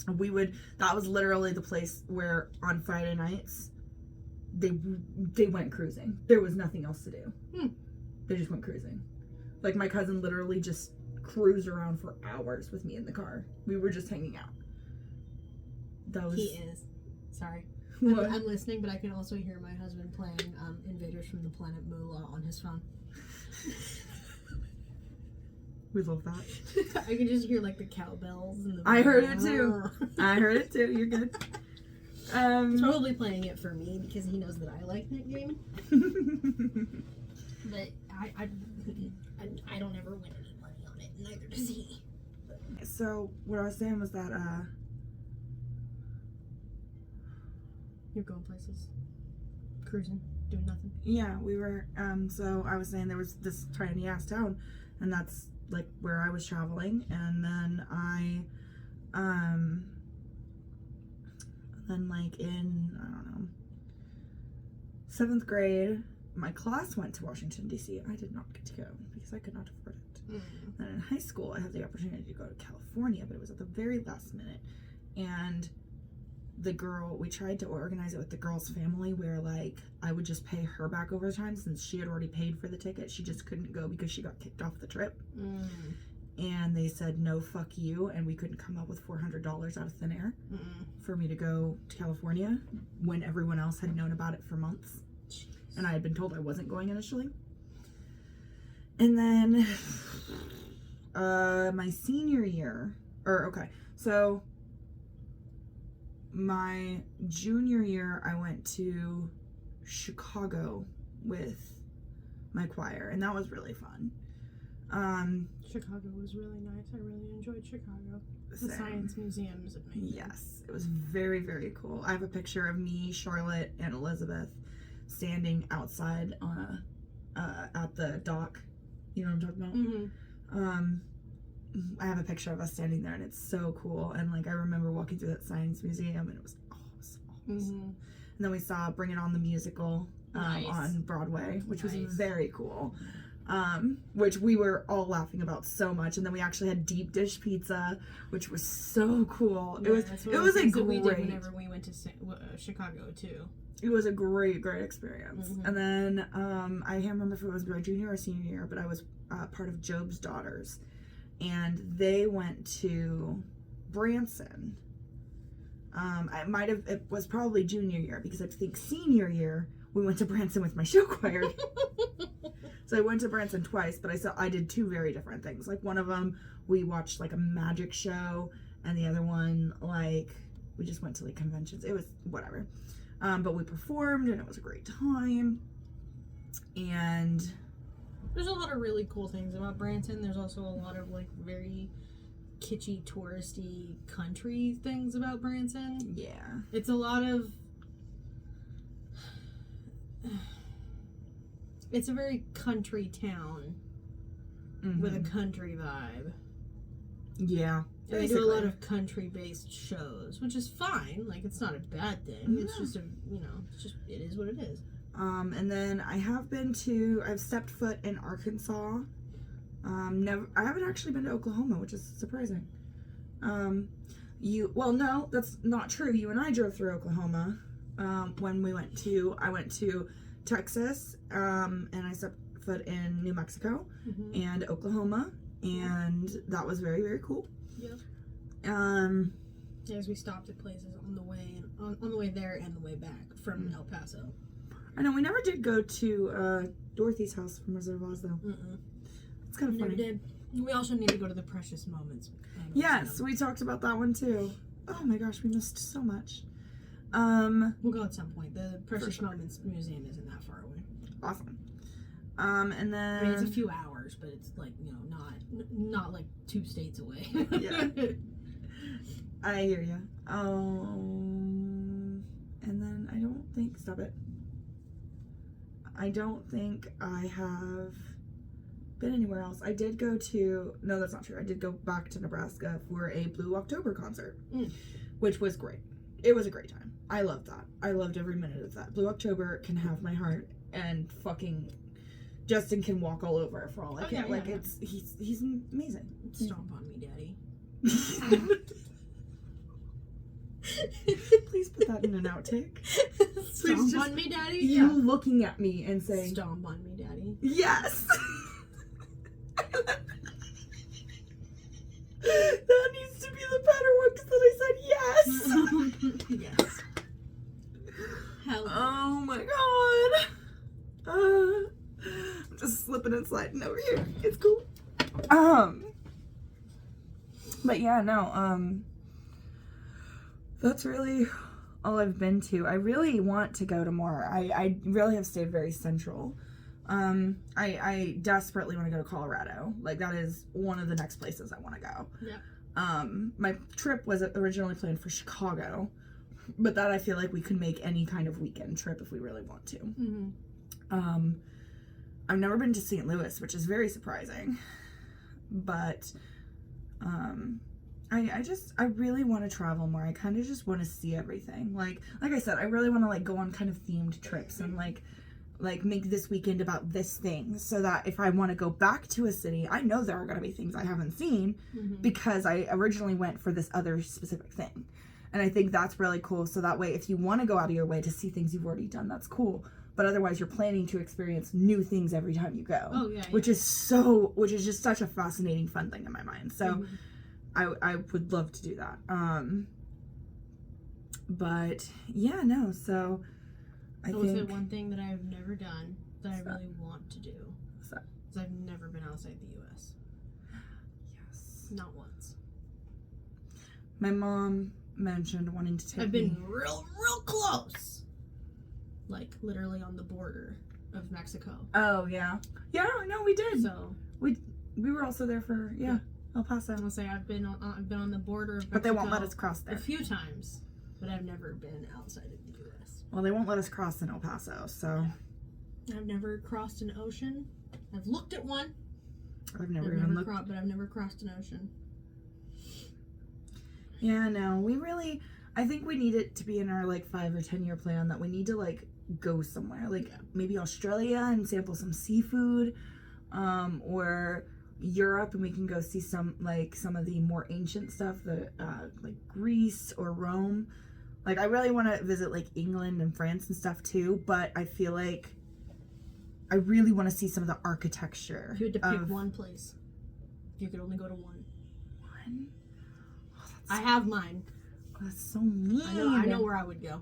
That was literally the place where on Friday nights they went cruising. There was nothing else to do. They just went cruising. Like my cousin literally just cruised around for hours with me in the car. We were just hanging out. He is. Sorry. I'm listening, but I can also hear my husband playing Invaders from the Planet Moolah on his phone. We love that. I can just hear like the cowbells and the I heard it too. I heard it too. You're good. He's probably playing it for me because he knows that I like that game. But I don't ever win any money on it. Neither does he. So what I was saying was that You're going places, cruising, doing nothing. yeah, we were so I was saying there was this tiny ass town, and that's like where I was traveling, and then then like in, I don't know, 7th grade, my class went to Washington, D.C. I did not get to go because I could not afford it. And in high school, I had the opportunity to go to California, but it was at the very last minute. and we tried to organize it with the girl's family where like I would just pay her back over time since she had already paid for the ticket. She just couldn't go because she got kicked off the trip. And they said no, fuck you, and we couldn't come up with $400 out of thin air for me to go to California when everyone else had known about it for months. Jeez. And I had been told I wasn't going initially. And then my senior year, so my junior year I went to Chicago with my choir, and that was really fun. Chicago was really nice. I really enjoyed Chicago. The Same. Science Museum is amazing. Yes, it was very, very cool. I have a picture of me, Charlotte, and Elizabeth standing outside at the dock. You know what I'm talking about? I have a picture of us standing there, and it's so cool. And like I remember walking through that Science Museum, and it was awesome. And then we saw Bring It On the musical on Broadway, which was very cool. Which we were all laughing about so much, and then we actually had deep dish pizza, which was so cool. Yeah, it was a great. We did whenever we went to Chicago too. It was a great experience. And then I can't remember if it was my junior or senior year, but I was part of Job's Daughters, and they went to Branson. It was probably junior year because I think senior year we went to Branson with my show choir. So I went to Branson twice, but I did two very different things. Like one of them, we watched like a magic show, and the other one, like we just went to like conventions. It was whatever. But we performed, and it was a great time. And there's a lot of really cool things about Branson. There's also a lot of like very kitschy, touristy country things about Branson. Yeah. It's a lot of... It's a very country town with a country vibe. Yeah. And they do a lot of country-based shows, which is fine. Like, it's not a bad thing. It's just it is what it is. And then I've stepped foot in Arkansas. I haven't actually been to Oklahoma, which is surprising. No, that's not true. You and I drove through Oklahoma. When I went to Texas, and I stepped foot in New Mexico and Oklahoma, and that was very, very cool. Yep. As we stopped at places on the way there and the way back from El Paso. I know we never did go to Dorothy's house from Wizard of Oz though. It's kind of funny. Never did. We also need to go to the Precious Moments. Yes, we talked about that one too. Oh my gosh, we missed so much. We'll go at some point. The Precious Moments Museum isn't that far away. Awesome. And then I mean, it's a few hours, but it's like, not like 2 states away. Yeah. I hear ya. And then I don't think I have been anywhere else. I did go to, no, that's not true. I did go back to Nebraska for a Blue October concert, which was great. It was a great time. I loved that. I loved every minute of that. Blue October can have my heart, and fucking Justin can walk all over it for all I care. He's amazing. Stomp on me, Daddy. Please put that in an outtake. Stomp on me, Daddy? You looking at me and saying, Stomp on me, Daddy. Yes! That needs to be the better one because then I said yes! Yes. Hell yeah. Oh my god. I'm just slipping and sliding over here. It's cool. But yeah, no, that's really all I've been to. I really want to go to more. I really have stayed very central. I desperately want to go to Colorado. Like, that is one of the next places I want to go. Yeah. My trip was originally planned for Chicago, but that I feel like we could make any kind of weekend trip if we really want to. I've never been to St. Louis, which is very surprising, but I really want to travel more. I kind of just want to see everything. Like I said, I really want to like go on kind of themed trips and like like make this weekend about this thing, so that if I want to go back to a city, I know there are going to be things I haven't seen because I originally went for this other specific thing. And I think that's really cool. So that way, if you want to go out of your way to see things you've already done, that's cool. But otherwise, you're planning to experience new things every time you go. Oh, yeah. Which is just such a fascinating, fun thing in my mind. So I would love to do that. But yeah, no. So I think the one thing that I've never done that I really want to do So. is I've never been outside the U.S. Yes. Not once. My mom mentioned wanting to take I've been real close. Like, literally on the border of Mexico. Oh, yeah. Yeah, no, we did. So, We were also there for, El Paso. I'm gonna say I've been on the border of Mexico But they won't let us cross a there. few times, but I've never been outside of the U.S. Well, they won't let us cross in El Paso, so I've never crossed an ocean. I've looked at one. I've never even looked. But I've never crossed an ocean. Yeah, no, I think we need it to be in our, like, 5 or 10 year plan that we need to, like, go somewhere. Like, maybe Australia and sample some seafood, or Europe, and we can go see some of the more ancient stuff, like Greece or Rome. Like, I really want to visit, like, England and France and stuff, too, but I feel like I really want to see some of the architecture. If you had to pick one place, if you could only go to one. One? Oh, I have mine. that's so mean. I know where I would go.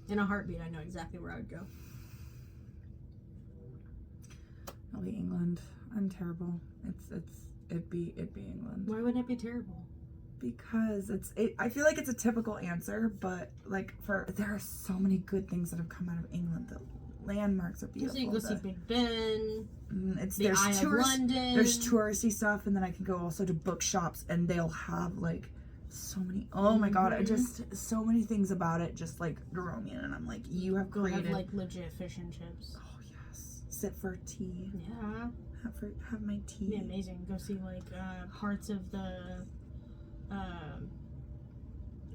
In a heartbeat, I know exactly where I would go. It'll be England. I'm terrible. It'd be England. Why would that be terrible? Because I feel like it's a typical answer, but like there are so many good things that have come out of England. The landmarks are beautiful. Go see Big Ben. There's Eye of London. There's touristy stuff, and then I can go also to bookshops, and they'll have like so many. Oh my god! I just so many things about it just like draw me in, and I'm like, you have created. Have like legit fish and chips. Oh yes. Sit for tea. Yeah. Have my tea. Yeah, amazing. Go see like parts of the.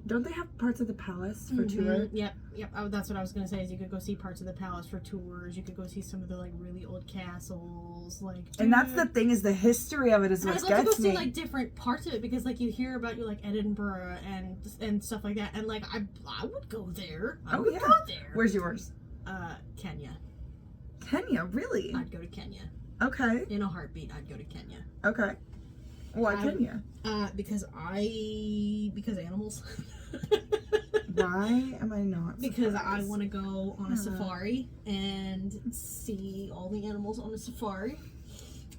Don't they have parts of the palace for tour? Yep. Oh, that's what I was gonna say. Is you could go see parts of the palace for tours. You could go see some of the like really old castles, like. And that's the thing, is the history of it is what I'd love gets to go me. see like different parts of it, because like you hear about like Edinburgh and stuff like that, and like I would go there. I would go there. Where's yours? Kenya. Kenya, really? I'd go to Kenya. Okay. In a heartbeat, I'd go to Kenya. Okay. Why Kenya? Because animals. Why am I not? Because I want to go on a safari and see all the animals on a safari.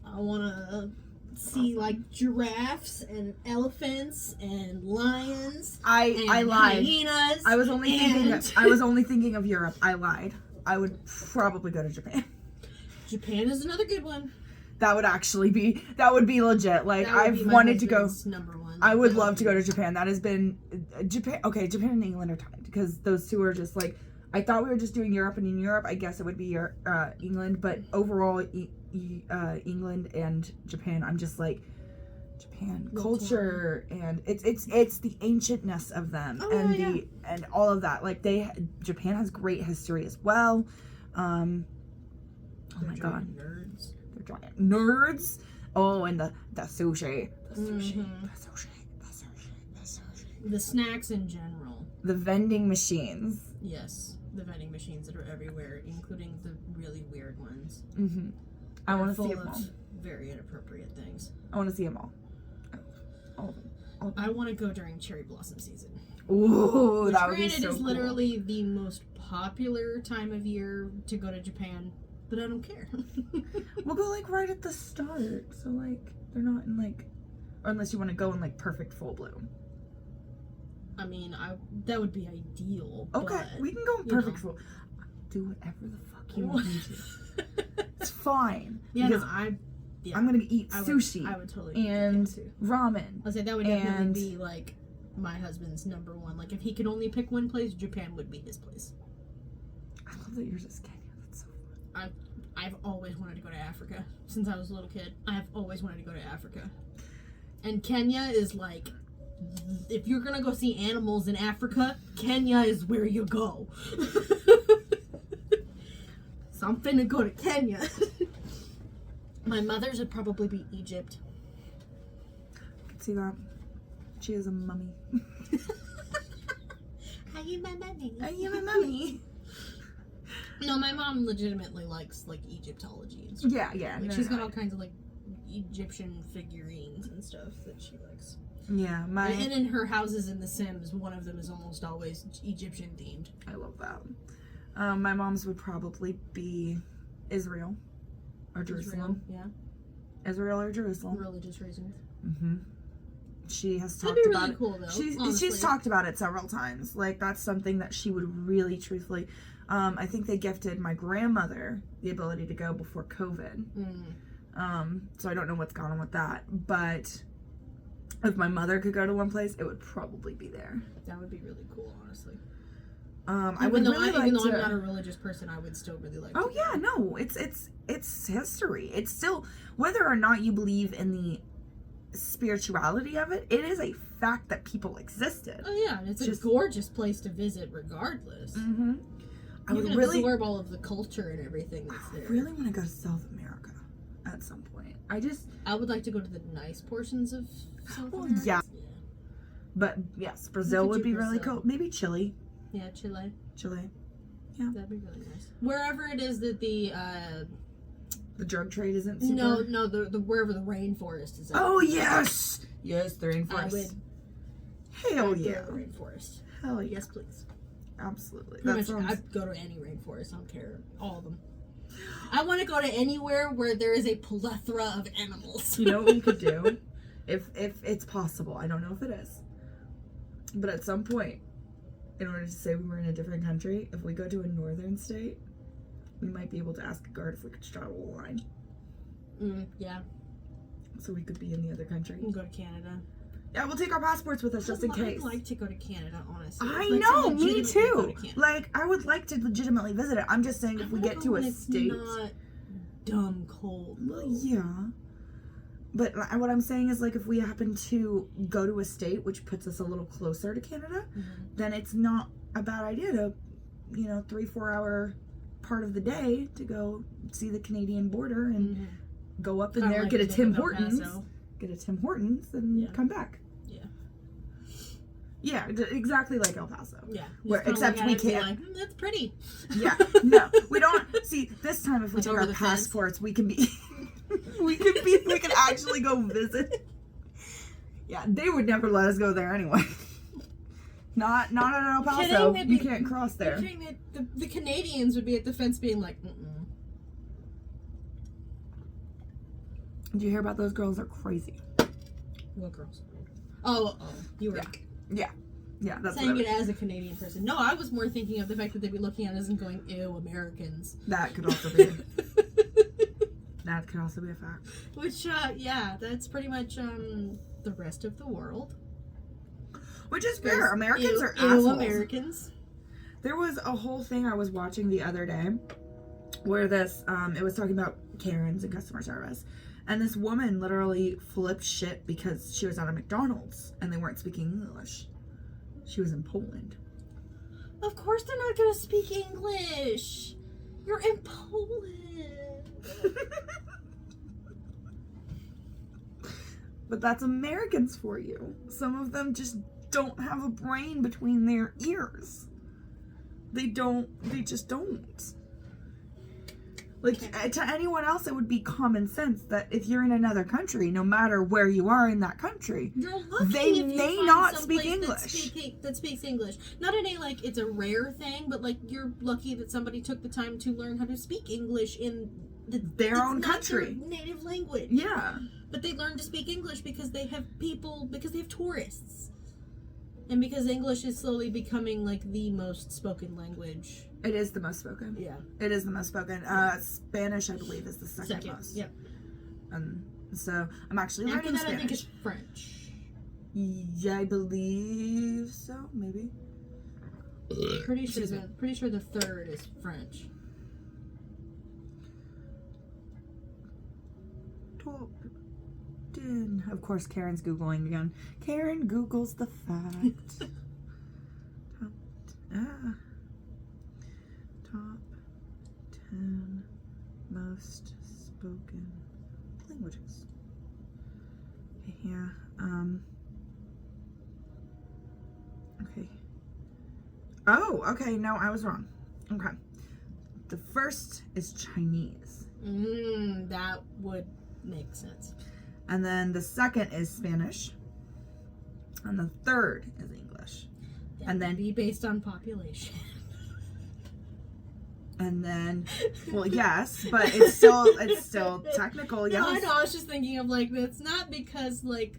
I want to see like giraffes and elephants and lions. I lied. Hyenas. I was only thinking of Europe. I lied. I would probably go to Japan. Japan is another good one. That would be legit. Like, I've wanted to go. Number one. I would love to go to Japan. That has been Japan. Okay, Japan and England are tied because those two are just like. I thought we were just doing Europe, and in Europe, I guess it would be England. But overall, England and Japan, I'm just like Japan culture, and it's the ancientness of them, and all of that. Like Japan has great history as well. Oh my god. Nerds. They're giant nerds. Oh, and the sushi. The snacks in general. The vending machines. Yes. The vending machines that are everywhere, including the really weird ones. Mm-hmm. I want to see them all. Very inappropriate things. I want to see them all. All of them. I want to go during cherry blossom season. Ooh, that would be so granted is cool. literally the most popular time of year to go to Japan, but I don't care. We'll go like right at the start, so like they're not in like, or unless you want to go in like perfect full bloom. I mean, that would be ideal. Okay, but, we can go in perfect full. Do whatever the fuck you want me to. It's fine. Yeah, because I'm gonna eat sushi. I would totally and too. Ramen. I'll say that would definitely be like my husband's number one. Like if he could only pick one place, Japan would be his place. I love that yours is Kenya. That's so fun. I've always wanted to go to Africa since I was a little kid. I've always wanted to go to Africa, and Kenya is like, if you're gonna go see animals in Africa, Kenya is where you go. so I'm finna go to Kenya. My mother's would probably be Egypt. See that? She is a mummy. Are you my mummy? Are you my mummy? No, my mom legitimately likes like Egyptology and stuff. Yeah. Like, she's got all kinds of like Egyptian figurines and stuff that she likes. Yeah, And in her houses in The Sims, one of them is almost always Egyptian themed. I love that. My mom's would probably be Israel or Jerusalem. Israel or Jerusalem. Religious reasons. Mm-hmm. She has talked That'd be about really it. cool, though. She's talked about it several times. Like, that's something that she would really truthfully. I think they gifted my grandmother the ability to go before COVID. So I don't know what's gone on with that. But if my mother could go to one place, it would probably be there. That would be really cool, honestly. Even though I'm not a religious person, I would still really like. Oh yeah, no, it's history. It's still, whether or not you believe in the spirituality of it, it is a fact that people existed. Oh yeah, and it's a gorgeous place to visit, regardless. Mm-hmm. I would can really absorb all of the culture and everything that's there. I really want to go to South America at some point. I would like to go to the nice portions of South America. Yeah. But yes, Brazil would be really Brazil. cool. Maybe Chile. Yeah, Chile. Yeah, that'd be really nice. Wherever it is that the drug trade isn't super... No, the wherever the rainforest is. Oh yes, the rainforest. I would. Hell I'd yeah, go to the rainforest. Hell yeah. Yes, please. Absolutely. I'd go to any rainforest. I don't care. All of them. I want to go to anywhere where there is a plethora of animals. You know what we could do, if it's possible. I don't know if it is, but at some point, in order to say we were in a different country, if we go to a northern state, we might be able to ask a guard if we could straddle a line. Yeah. So we could be in the other country. We can go to Canada. Yeah, we'll take our passports with us just in case. I'd like to go to Canada, honestly. I know, me too. Like, I would like to legitimately visit it. I'm just saying if we get to a state. It's not dumb cold. Well, yeah. But what I'm saying is, like, if we happen to go to a state which puts us a little closer to Canada, then it's not a bad idea to, 3-4 hour part of the day to go see the Canadian border and go up in there, get a Tim Hortons, and come back. Yeah, exactly like El Paso. Yeah. Except we can't. That's pretty. Yeah. No, we don't. See, this time if we take our passports, we can be. we can actually go visit. Yeah, they would never let us go there anyway. Not at El Paso. You can't cross there. The Canadians would be at the fence being like, Did you hear about those girls? They're crazy. What girls? Oh, you were. Yeah, that's saying it as a Canadian person. No, I was more thinking of the fact that they'd be looking at us and going, "Ew, Americans." That could also be. That could also be a fact. Which, that's pretty much the rest of the world. Which is fair. Americans are assholes. Americans. There was a whole thing I was watching the other day where it was talking about Karens and customer service. And this woman literally flipped shit because she was at a McDonald's and they weren't speaking English. She was in Poland. Of course they're not going to speak English. You're in Poland. But that's Americans for you. Some of them just don't have a brain between their ears. They just don't. Like, to anyone else, it would be common sense that if you're in another country, no matter where you are in that country, they may not speak English. That speaks English. Not in it's a rare thing, but you're lucky that somebody took the time to learn how to speak English in their own country. Their native language. Yeah. But they learn to speak English because they have tourists. And because English is slowly becoming the most spoken language. It is the most spoken. Yeah. It is the most spoken. Spanish, I believe, is the second most. Yep. So I'm actually learning Spanish. I think it's French. Yeah, I believe so. Maybe. Pretty sure the third is French. Of course, Karen's Googling again. Karen Googles the fact. Top 10 Oh, okay. No, I was wrong. Okay. The first is Chinese. That would make sense. And then the second is Spanish. And the third is English. That And would then- be based on population. And then, well, yes, but it's still technical, yes. No, I know. I was just thinking of like, it's not because like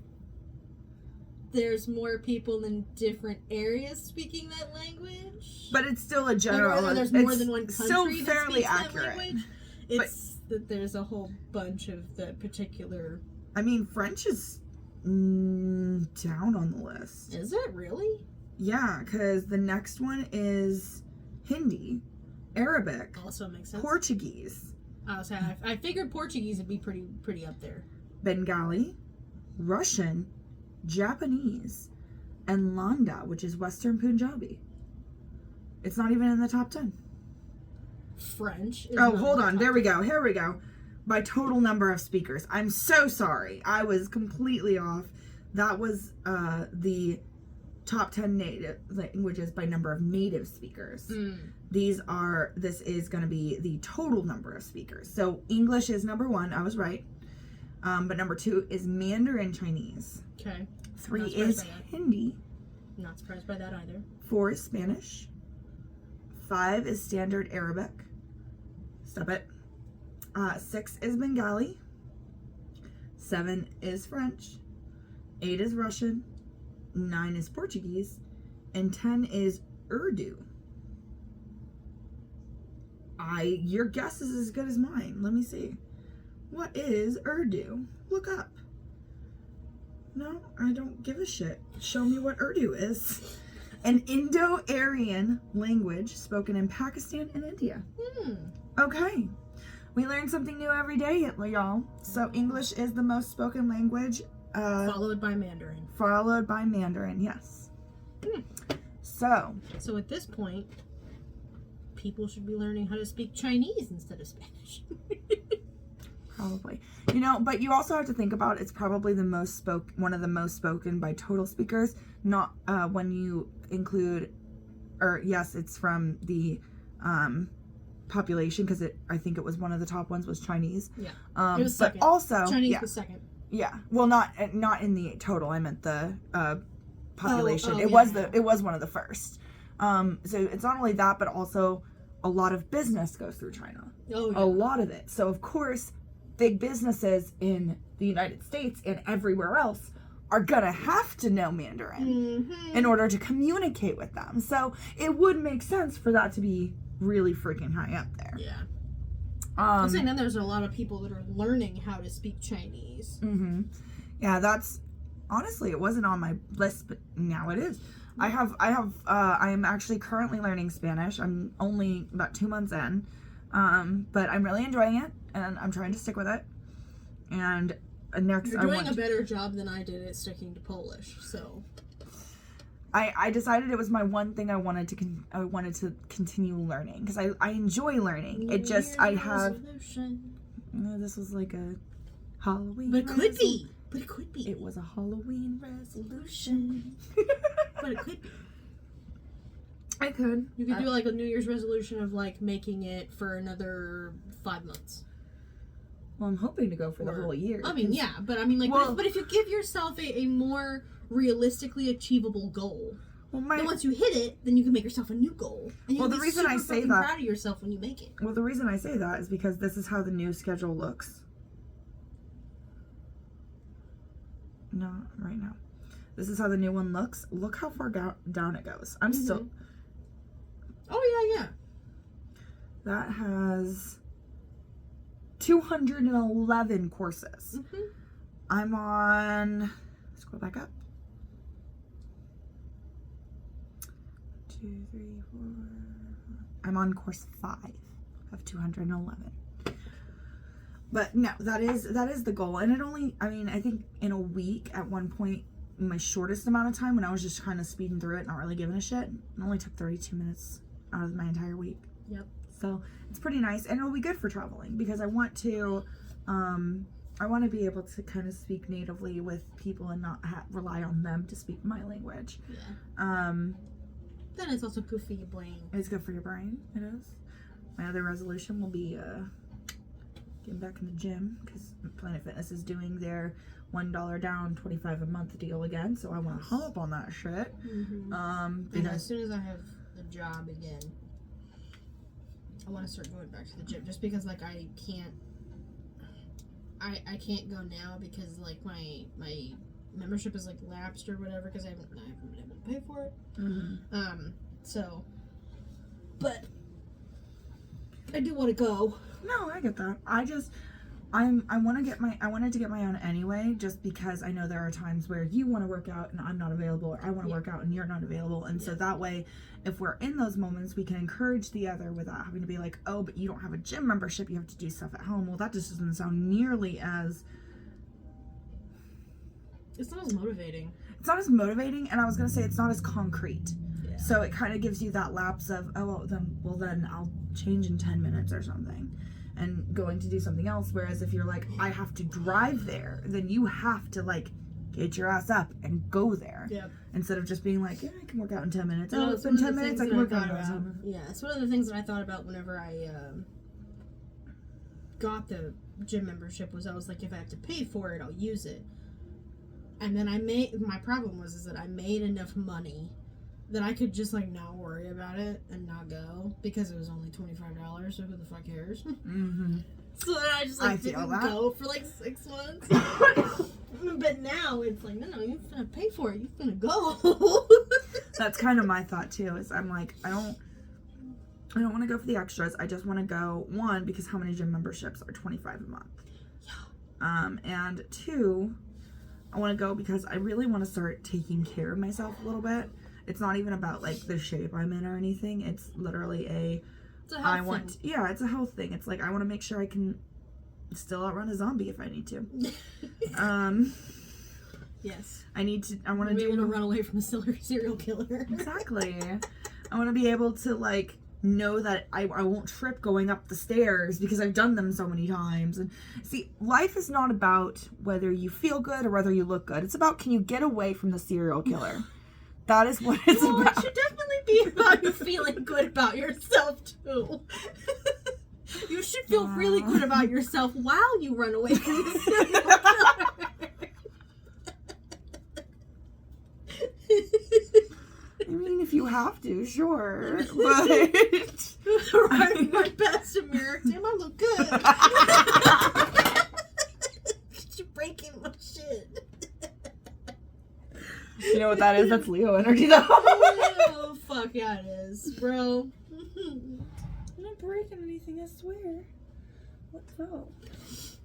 there's more people in different areas speaking that language. But it's still a general. Or there's more it's than one country still that fairly speaks that accurate. language. It's that there's a whole bunch of the particular. I mean, French is down on the list. Is it really? Yeah, because the next one is Hindi, Arabic, Also makes sense. Portuguese, I figured Portuguese would be pretty up there. Bengali, Russian, Japanese, and Landa, which is Western Punjabi. It's not even in the top 10. French. Is Oh, not hold in the on. top There we 10. go. Here we go. By total number of speakers. I'm so sorry. I was completely off. That was the top 10 native languages by number of native speakers. This is going to be the total number of speakers. So English is number 1. I was right. But number 2 is Mandarin Chinese. Okay. 3 Not surprised is by that. Hindi. Not surprised by that either. 4 is Spanish. 5 is Standard Arabic. Stop it. 6 is Bengali. 7 is French. 8 is Russian. 9 is Portuguese. And 10 is Urdu. Your guess is as good as mine. Let me see. What is Urdu? Look up. No, I don't give a shit. Show me what Urdu is. An Indo-Aryan language spoken in Pakistan and India. Okay. We learn something new every day, y'all. So English is the most spoken language. Followed by Mandarin. Followed by Mandarin, yes. So, So at this point, people should be learning how to speak Chinese instead of Spanish. probably. But you also have to think about it's probably one of the most spoken by total speakers, not when you include, or yes, it's from the population, because I think it was one of the top ones was Chinese. Yeah. It was second. But also, Chinese yeah, was second. yeah. Well, not in the total. I meant the population. It yeah. was one of the first. So it's not only that, but also a lot of business goes through China. Oh, yeah. A lot of it. So of course, big businesses in the United States and everywhere else are gonna have to know Mandarin in order to communicate with them. So it would make sense for that to be really freaking high up there. Yeah. I'm saying then there's a lot of people that are learning how to speak Chinese. Yeah, that's honestly, it wasn't on my list, but now it is. I am actually currently learning Spanish. I'm only about 2 months in, but I'm really enjoying it, and I'm trying to stick with it. And next, You're doing a better job than I did at sticking to Polish, so. I decided it was my one thing I wanted to continue learning, because I enjoy learning. It just this was like a Halloween. But it could be. But it could be. It was a Halloween resolution. But it could be. I could. You could do like a New Year's resolution of like making it for another 5 months. Well, I'm hoping to go for the whole year. I mean, yeah, but I mean, like, Well- but if you give yourself a more realistically achievable goal, then once you hit it, then you can make yourself a new goal. And you Well, can the be reason I super say fucking that- proud of yourself when you make it. Well, the reason I say that is because this is how the new schedule looks. No, right now. This is how the new one looks. Look how far down it goes. I'm still... Oh, yeah. That has 211 courses. I'm on... Scroll back up. 2, 3, 4... I'm on course 5 of 211. But no, that is the goal. And it only, I mean, I think in a week at one point, my shortest amount of time when I was just kind of speeding through it, not really giving a shit, it only took 32 minutes out of my entire week. Yep. So it's pretty nice, and it'll be good for traveling because I want to be able to kind of speak natively with people and not rely on them to speak my language. Yeah. Then it's also good for your brain. It's good for your brain. It is. My other resolution will be getting back in the gym because Planet Fitness is doing their $1 down, $25 a month deal again. So I want to hop on that shit. Mm-hmm. And Because as soon as I have the job again, I want to start going back to the gym. Just because like I can't go now because like my membership is like lapsed or whatever because I haven't been able to pay for it. mm-hmm. So, but I do want to go. No, I get that. I wanted to get my own anyway, just because I know there are times where you want to work out and I'm not available, or I want to work out and you're not available. And so that way, if we're in those moments, we can encourage the other without having to be like, oh, but you don't have a gym membership, you have to do stuff at home. Well, that just doesn't sound nearly as... It's not as motivating. It's not as motivating, and I was going to say it's not as concrete. Yeah. So it kind of gives you that lapse of, oh, well, then I'll change in 10 minutes or something. And going to do something else. Whereas if you're like, I have to drive there, then you have to like get your ass up and go there. Yep. Instead of just being like, yeah, I can work out in 10 minutes. No, Oh, it's been 10 minutes, I can work out in 10 about. minutes. Yeah, it's one of the things that I thought about whenever I got the gym membership was I was like, if I have to pay for it, I'll use it. And then my problem was that I made enough money that I could just like not worry about it and not go because it was only $25, so who the fuck cares? Mm-hmm. So then I just like didn't go for like 6 months. But now it's like, no, you're gonna pay for it. You're gonna go. That's kind of my thought too. Is I'm like, I don't want to go for the extras. I just want to go, one, because how many gym memberships are $25 a month? Yeah. And two, I want to go because I really want to start taking care of myself a little bit. It's not even about like the shape I'm in or anything. It's literally it's a health thing. Yeah, it's a health thing. It's like I want to make sure I can still outrun a zombie if I need to. Yes. I want to be able to run away from a serial killer. Exactly. I want to be able to like know that I won't trip going up the stairs because I've done them so many times. And see, life is not about whether you feel good or whether you look good. It's about, can you get away from the serial killer? That is what it's about. It should definitely be about you feeling good about yourself too. You should feel really good about yourself while you run away from the serial killer. I mean, if you have to, sure. But Right, my best mirror. Damn, I look good. You're breaking my shit. You know what that is? That's Leo energy, though. Oh, fuck yeah, it is, bro. I'm not breaking anything, I swear. What fell?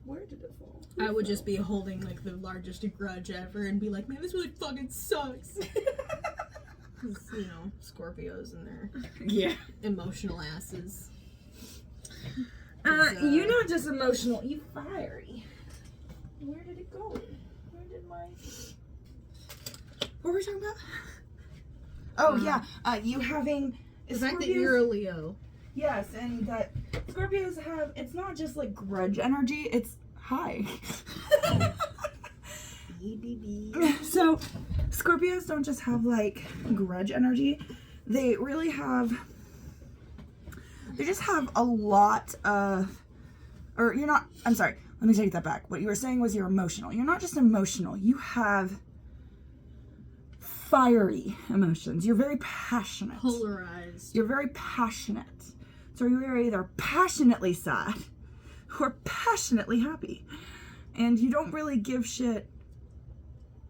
Where did it fall? I would just be holding like the largest grudge ever and be like, man, this really fucking sucks. Because, you know, Scorpios and their emotional asses. You're not just emotional, you fiery. Where did it go? Where did my... What were we talking about? Oh, yeah. You having... The fact that you're a Leo. Yes, and that Scorpios have... It's not just, like, grudge energy. It's high. So, Scorpios don't just have, like, grudge energy. They really have... They just have a lot of... Or you're not... I'm sorry. Let me take that back. What you were saying was you're emotional. You're not just emotional. You have fiery emotions. You're very passionate. Polarized. You're very passionate. So you're either passionately sad or passionately happy. And you don't really give shit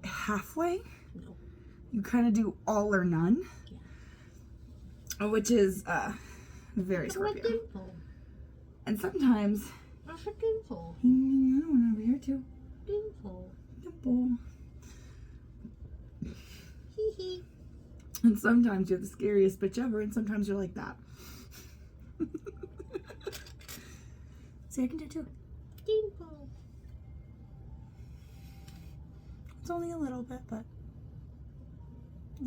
halfway. No. You kind of do all or none. Yeah. Which is very Scorpio. And sometimes... That's a dimple. Another one over here too. Dimple. Dimple. Hee hee. And sometimes you're the scariest bitch ever, and sometimes you're like that. See, I can do it too. Dimple. It's only a little bit, but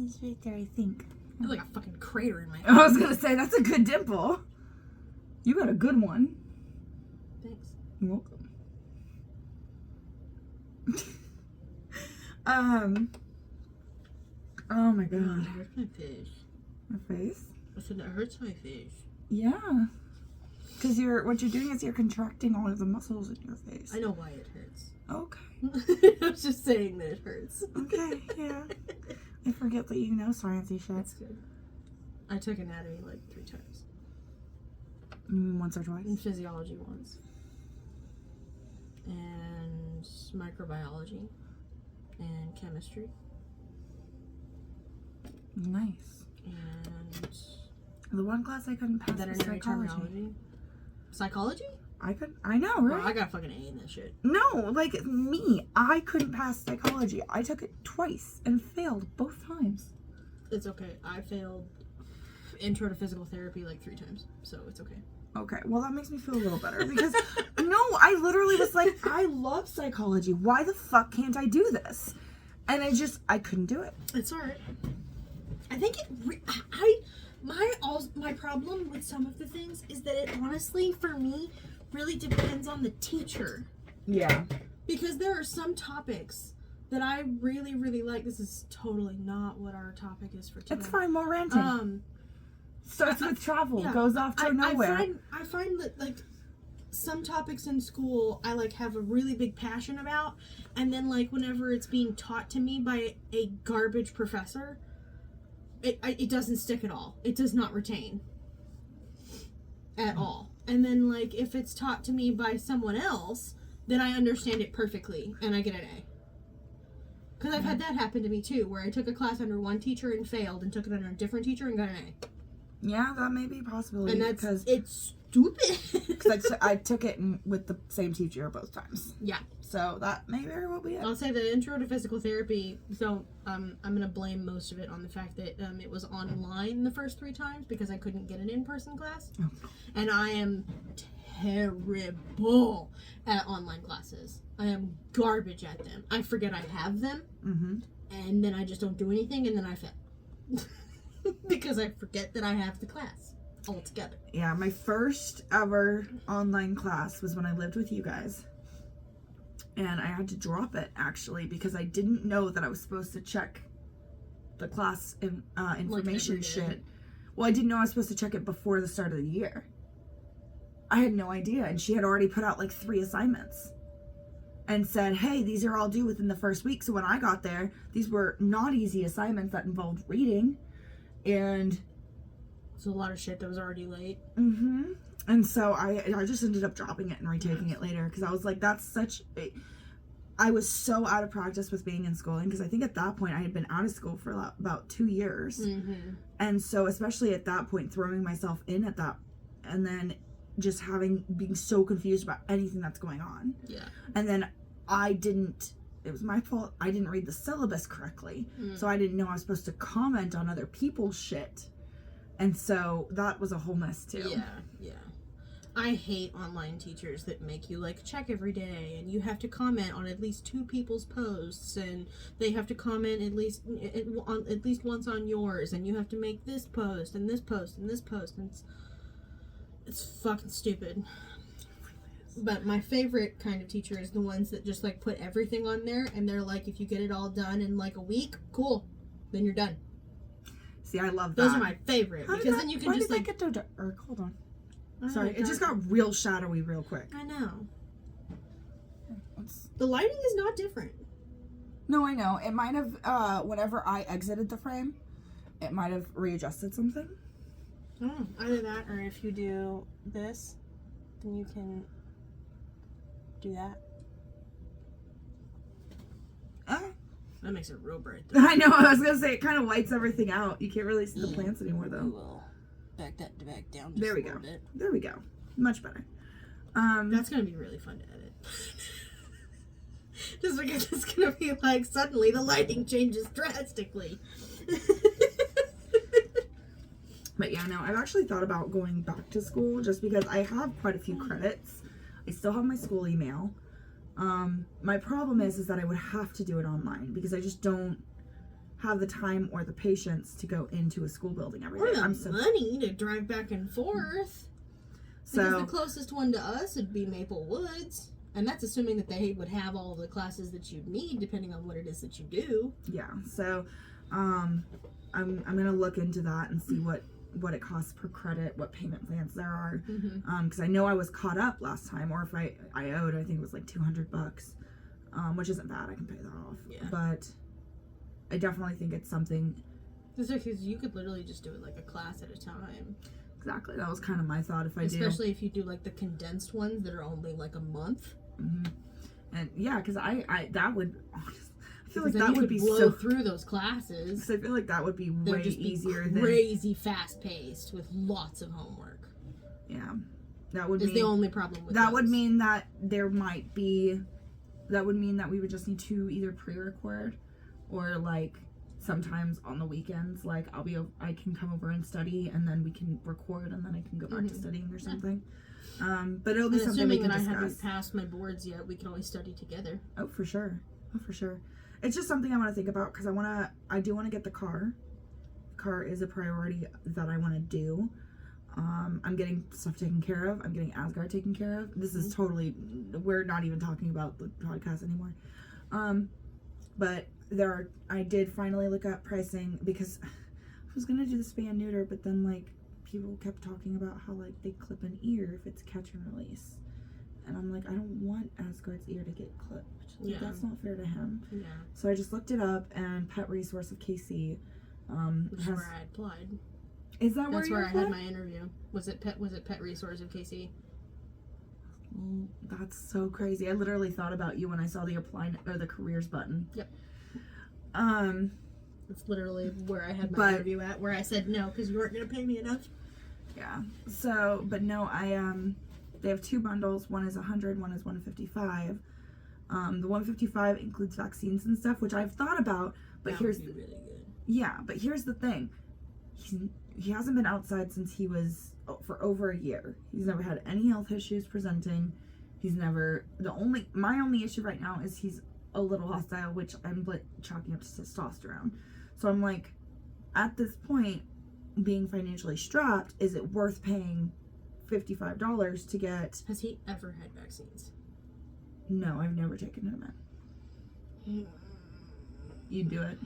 it's right there, I think. There's like a fucking crater in my head. I was gonna say, that's a good dimple. You got a good one. Thanks. You're welcome. Oh my god. Where's my fish? Your face? So that hurts my face. Yeah. Because what you're doing is you're contracting all of the muscles in your face. I know why it hurts. Okay. I was just saying that it hurts. Okay, yeah. I forget that you know sciencey shit. That's good. I took anatomy like 3 times. Once or twice. And physiology once. And microbiology. And chemistry. Nice. And The one class I couldn't pass was veterinary psychology. terminology. Psychology? I know, right? Bro, I got a fucking A in that shit. No, like me. I couldn't pass psychology. I took it twice and failed both times. It's okay. I failed intro to physical therapy like 3 times. So it's okay. Okay, well that makes me feel a little better because no, I literally was like, I love psychology. Why the fuck can't I do this? And I couldn't do it. It's alright. I think my problem with some of the things is that it honestly, for me, really depends on the teacher. Yeah. Because there are some topics that I really, really like. This is totally not what our topic is for today. It's fine, more ranting. Starts with travel, yeah, goes off to nowhere. I find that, like, some topics in school I, like, have a really big passion about, and then, like, whenever it's being taught to me by a garbage professor, it doesn't stick at all. It does not retain. At all. And then, like, if it's taught to me by someone else, then I understand it perfectly, and I get an A. Because I've had that happen to me, too, where I took a class under one teacher and failed, and took it under a different teacher and got an A. Yeah, that may be a possibility. And that's, it's stupid. Because I took it with the same teacher both times. Yeah. So that may very well be it. I'll say the intro to physical therapy, so I'm going to blame most of it on the fact that it was online the first 3 times because I couldn't get an in-person class. Oh. And I am terrible at online classes. I am garbage at them. I forget I have them, and then I just don't do anything, and then I fail. Because I forget that I have the class altogether. Yeah, my first ever online class was when I lived with you guys. And I had to drop it, actually, because I didn't know that I was supposed to check the class information Like shit. Well, I didn't know I was supposed to check it before the start of the year. I had no idea. And she had already put out like 3 assignments. And said, hey, these are all due within the first week. So when I got there, these were not easy assignments that involved reading. And it's a lot of shit that was already late. And so I just ended up dropping it and retaking it later because I was like, that's such a... I was so out of practice with being in schooling because I think at that point I had been out of school for about 2 years. And so especially at that point, throwing myself in at that and then just being so confused about anything that's going on. Yeah. And then it was my fault. I didn't read the syllabus correctly. So I didn't know I was supposed to comment on other people's shit. And so that was a whole mess too. Yeah. I hate online teachers that make you, like, check every day, and you have to comment on at least 2 people's posts, and they have to comment at least once on yours, and you have to make this post, and this post, and this post, and it's fucking stupid. But my favorite kind of teacher is the ones that just, like, put everything on there, and they're like, if you get it all done in, like, a week, cool, then you're done. See, I love that. Those are my favorite, because then you can just, like... hold on. Sorry, it just got real shadowy real quick. I know. The lighting is not different. No, I know. It might have, whenever I exited the frame, it might have readjusted something. Oh, either that, or if you do this, then you can do that. That makes it real bright, though. I know, I was going to say, it kind of whites everything out. You can't really see the plants anymore, though. We'll back that back down just there we a little go. bit. There we go. Much better. That's going to be really fun to edit. Just because it's going to be like, suddenly the lighting changes drastically. But yeah, no, I've actually thought about going back to school just because I have quite a few credits. I still have my school email. My problem is that I would have to do it online because I just don't have the time or the patience to go into a school building every day. Or the money to drive back and forth. Because the closest one to us would be Maple Woods. And that's assuming that they would have all the classes that you'd need, depending on what it is that you do. Yeah, so, I'm gonna look into that and see what it costs per credit, what payment plans there are, because I know I was caught up last time, or if I owed, I think it was like $200, which isn't bad. I can pay that off. Yeah. But I definitely think it's something. Because you could literally just do it like a class at a time. Exactly. That was kind of my thought. If I especially if you do like the condensed ones that are only like a month. And yeah, because I that would. I feel like then that you would could be blow so through those classes. 'cause I feel like that would be They'd way just be easier than crazy fast paced with lots of homework. Yeah, that would Is mean the only problem with that those. would mean that there might be. That would mean that we would just need to either pre-record, or like sometimes on the weekends, like I can come over and study, and then we can record, and then I can go back to studying or something. But it'll be and something we assuming can that I haven't discuss. passed my boards yet, we can always study together. Oh, for sure. Oh, for sure. It's just something I want to think about because I do want to get the car. Car is a priority that I want to do. I'm getting stuff taken care of. I'm getting Asgard taken care of. This is totally, we're not even talking about the podcast anymore. But I did finally look up pricing because I was going to do the spay and neuter, but then like people kept talking about how like they clip an ear if it's catch and release. And I'm like, I don't want Asgard's ear to get clipped. Like, that's not fair to him. Yeah. So I just looked it up, and Pet Resource of KC Which is where I applied. Is that That's where where I applied? had my interview. Was it Pet Resource of KC? That's so crazy. I literally thought about you when I saw the apply or the careers button. Yep. It's literally where I had my interview at, where I said no because you weren't going to pay me enough. Yeah. So, but no, they have two bundles. One is 100, one is 155. The 155 includes vaccines and stuff, which I've thought about, but That would be really good. Yeah, but here's the thing. He hasn't been outside since he was for over a year. He's never had any health issues presenting. He's never my only issue right now is he's a little hostile, which I'm chalking up to testosterone. So I'm like, at this point, being financially strapped, is it worth paying $55 to get? Has he ever had vaccines? No, I've never taken him in. You'd do it.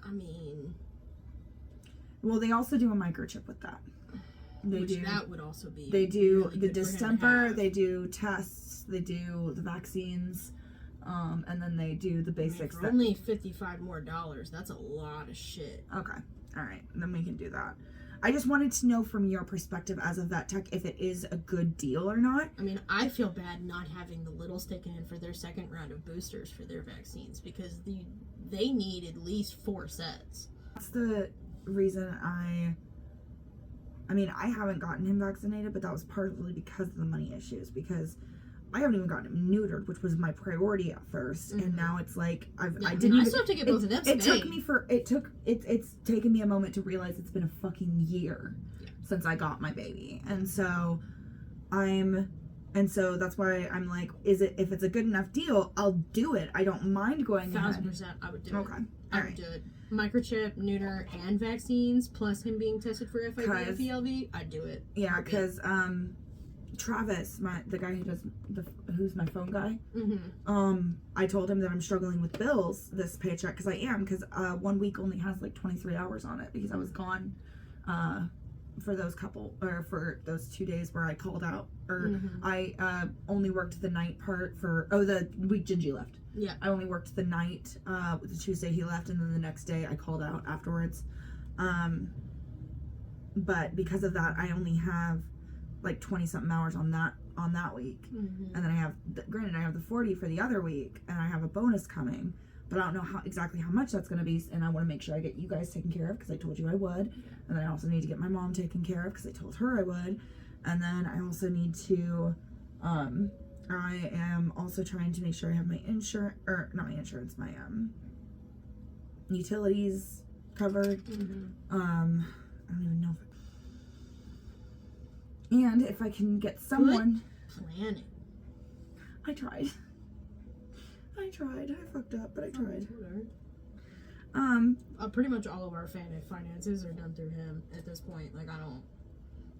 I mean, well, they also do a microchip with that. That would also be. They do really the good for him to distemper. have. They do tests. They do the vaccines, and then they do the basics. For only $55 more, that's a lot of shit. Okay, all right, then we can do that. I just wanted to know from your perspective as a vet tech if it is a good deal or not. I mean, I feel bad not having the littles taken in for their second round of boosters for their vaccines because they need at least 4 sets. That's the reason I haven't gotten him vaccinated, but that was partly because of the money issues, because I haven't even gotten him neutered, which was my priority at first, and now it's like I still have to get both of them spayed. It's taken me a moment to realize it's been a fucking year since I got my baby, and so that's why I'm like, if it's a good enough deal, I'll do it. I don't mind going 1,000%, I would do it. Okay, I would do it. Microchip, neuter, and vaccines, plus him being tested for FIV and PLV, I'd do it. Yeah, because Travis, the guy who's my phone guy, I told him that I'm struggling with bills this paycheck, because I am, because 1 week only has like 23 hours on it, because I was gone for those 2 days where I called out, or I only worked the night part the week Gingy left. Yeah. I only worked the night, the Tuesday he left, and then the next day I called out afterwards. But because of that, I only have like 20 something hours on that week. And then I have, granted, I have the 40 for the other week, and I have a bonus coming, but I don't know exactly how much that's going to be, and I want to make sure I get you guys taken care of, because I told you I would. And then I also need to get my mom taken care of, because I told her I would. And then I also need to, I am also trying to make sure I have my insurance, or not my insurance, my utilities covered. I don't even know if I can get someone. Good planning. I tried. I fucked up, but I tried. Pretty much all of our finances are done through him at this point. Like, I don't.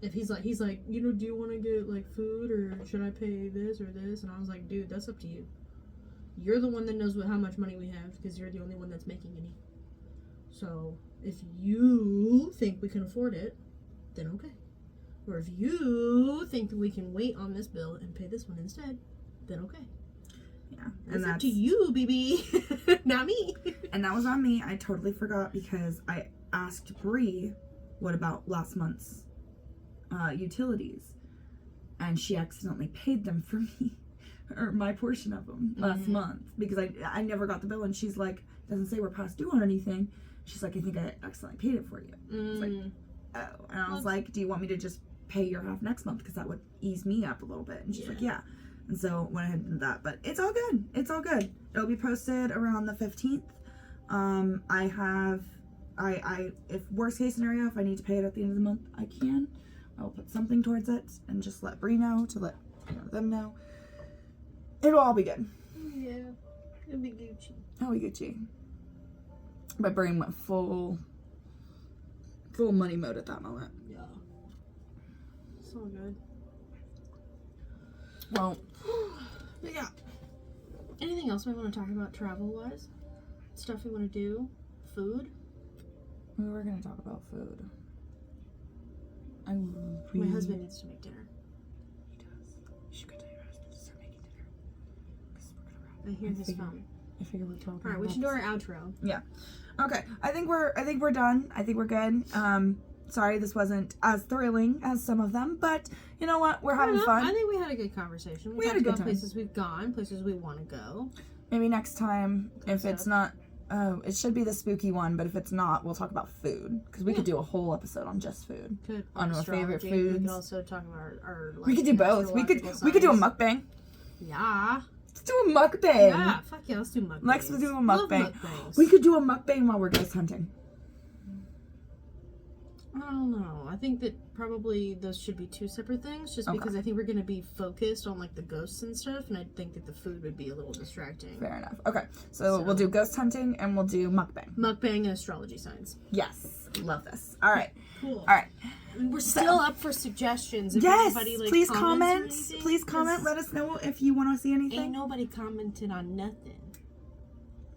If he's like, do you want to get like food, or should I pay this or this? And I was like, dude, that's up to you. You're the one that knows how much money we have, because you're the only one that's making any. So if you think we can afford it, then okay. Or if you think that we can wait on this bill and pay this one instead, then okay. Yeah. It's up to you, BB. Not me. And that was on me. I totally forgot because I asked Bree what about last month's utilities. And she accidentally paid them for me. Or my portion of them last month. Because I never got the bill. And she's like, doesn't say we're past due on anything. She's like, I think I accidentally paid it for you. It's like, oh. And I was like, do you want me to just pay your half next month? Because that would ease me up a little bit. And she's like, yeah. And so went ahead and did that. But it's all good. It's all good. It'll be posted around the 15th. If worst case scenario, if I need to pay it at the end of the month, I can. I'll put something towards it and just let Bree know to let them know. It'll all be good. Yeah. It'll be Gucci. It'll be Gucci. My brain went full money mode at that moment. Yeah. So good. Well, but yeah. Anything else we want to talk about travel-wise? Stuff we want to do? Food? we were going to talk about food. My husband needs to make dinner. He does. You should go tell your husband to start making dinner. 'Cause we're gonna wrap. I hear his phone. I figure we're talking. Alright, we should do our outro. Yeah. Okay. I think we're done. I think we're good. Sorry this wasn't as thrilling as some of them, but you know what? We're having fun. I think we had a good conversation. We had talked a good about time. places we've gone, places we want to go. Maybe next time, if so. it's not, it should be the spooky one, but if it's not, we'll talk about food. Because we could do a whole episode on just food. Good. On our favorite Astrology. We foods. could also talk about our like, We could do both. We could do a astrological signs. mukbang. Yeah. Let's do a mukbang. Yeah. Fuck yeah, let's do mukbangs. Let's do a Love mukbang. mukbangs. We could do a mukbang while we're ghost hunting. I don't know. I think that probably those should be two separate things, just Okay. because I think we're going to be focused on like the ghosts and stuff, and I think that the food would be a little distracting. Fair enough. Okay, so we'll do ghost hunting and we'll do mukbang. Mukbang and astrology signs. Yes, love this. All right, Cool. all right. I mean, we're still up for suggestions. If Yes, anybody, like, please comments or comment. anything, Please comment. 'cause Let us know if you want to see anything. Ain't nobody commented on nothing.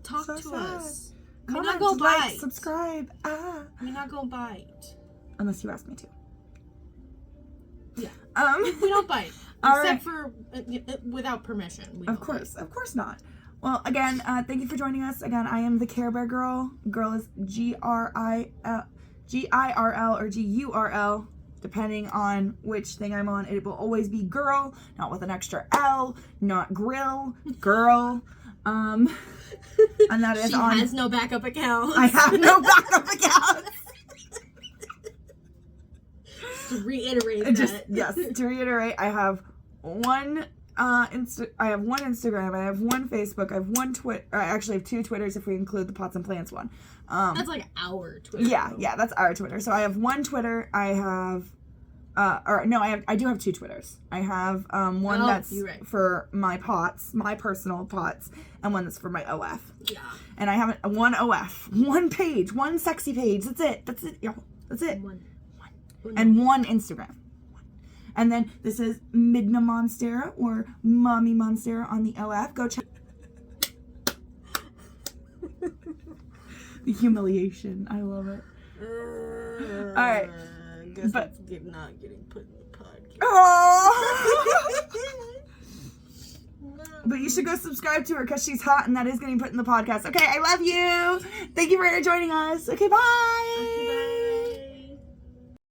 Talk So to sad. us. We're Comment, not gonna like, bite. subscribe. We're not gonna bite. Unless you ask me to. Yeah. We We don't bite. All Except for without permission. We Of don't course not. Well, again, thank you for joining us. Again, I am the Care Bear Girl. Girl is GIRL or GURL, depending on which thing I'm on. It will always be girl, not with an extra L, not grill, girl. And that is She on. has no backup account. I have no backup account. To reiterate Yes, to reiterate, I have one I have one Instagram, I have one Facebook, I have one Twitter. I actually have two Twitters if we include the Pots and Plants one. That's like our Twitter. Yeah, that's our Twitter. So I have one Twitter. I have I do have two Twitters. I have one that's for my pots, my personal pots, and one that's for my OF. Yeah. And I have one OF, one page, one sexy page. That's it, y'all. That's it. One. And one Instagram. And then this is Midna Monstera or Mommy Monstera on the OF. Go check. The humiliation. I love it. All right. Guess But not getting put in the podcast. Oh. But you should go subscribe to her because she's hot and that is getting put in the podcast. Okay, I love you. Thank you for joining us. Okay, bye.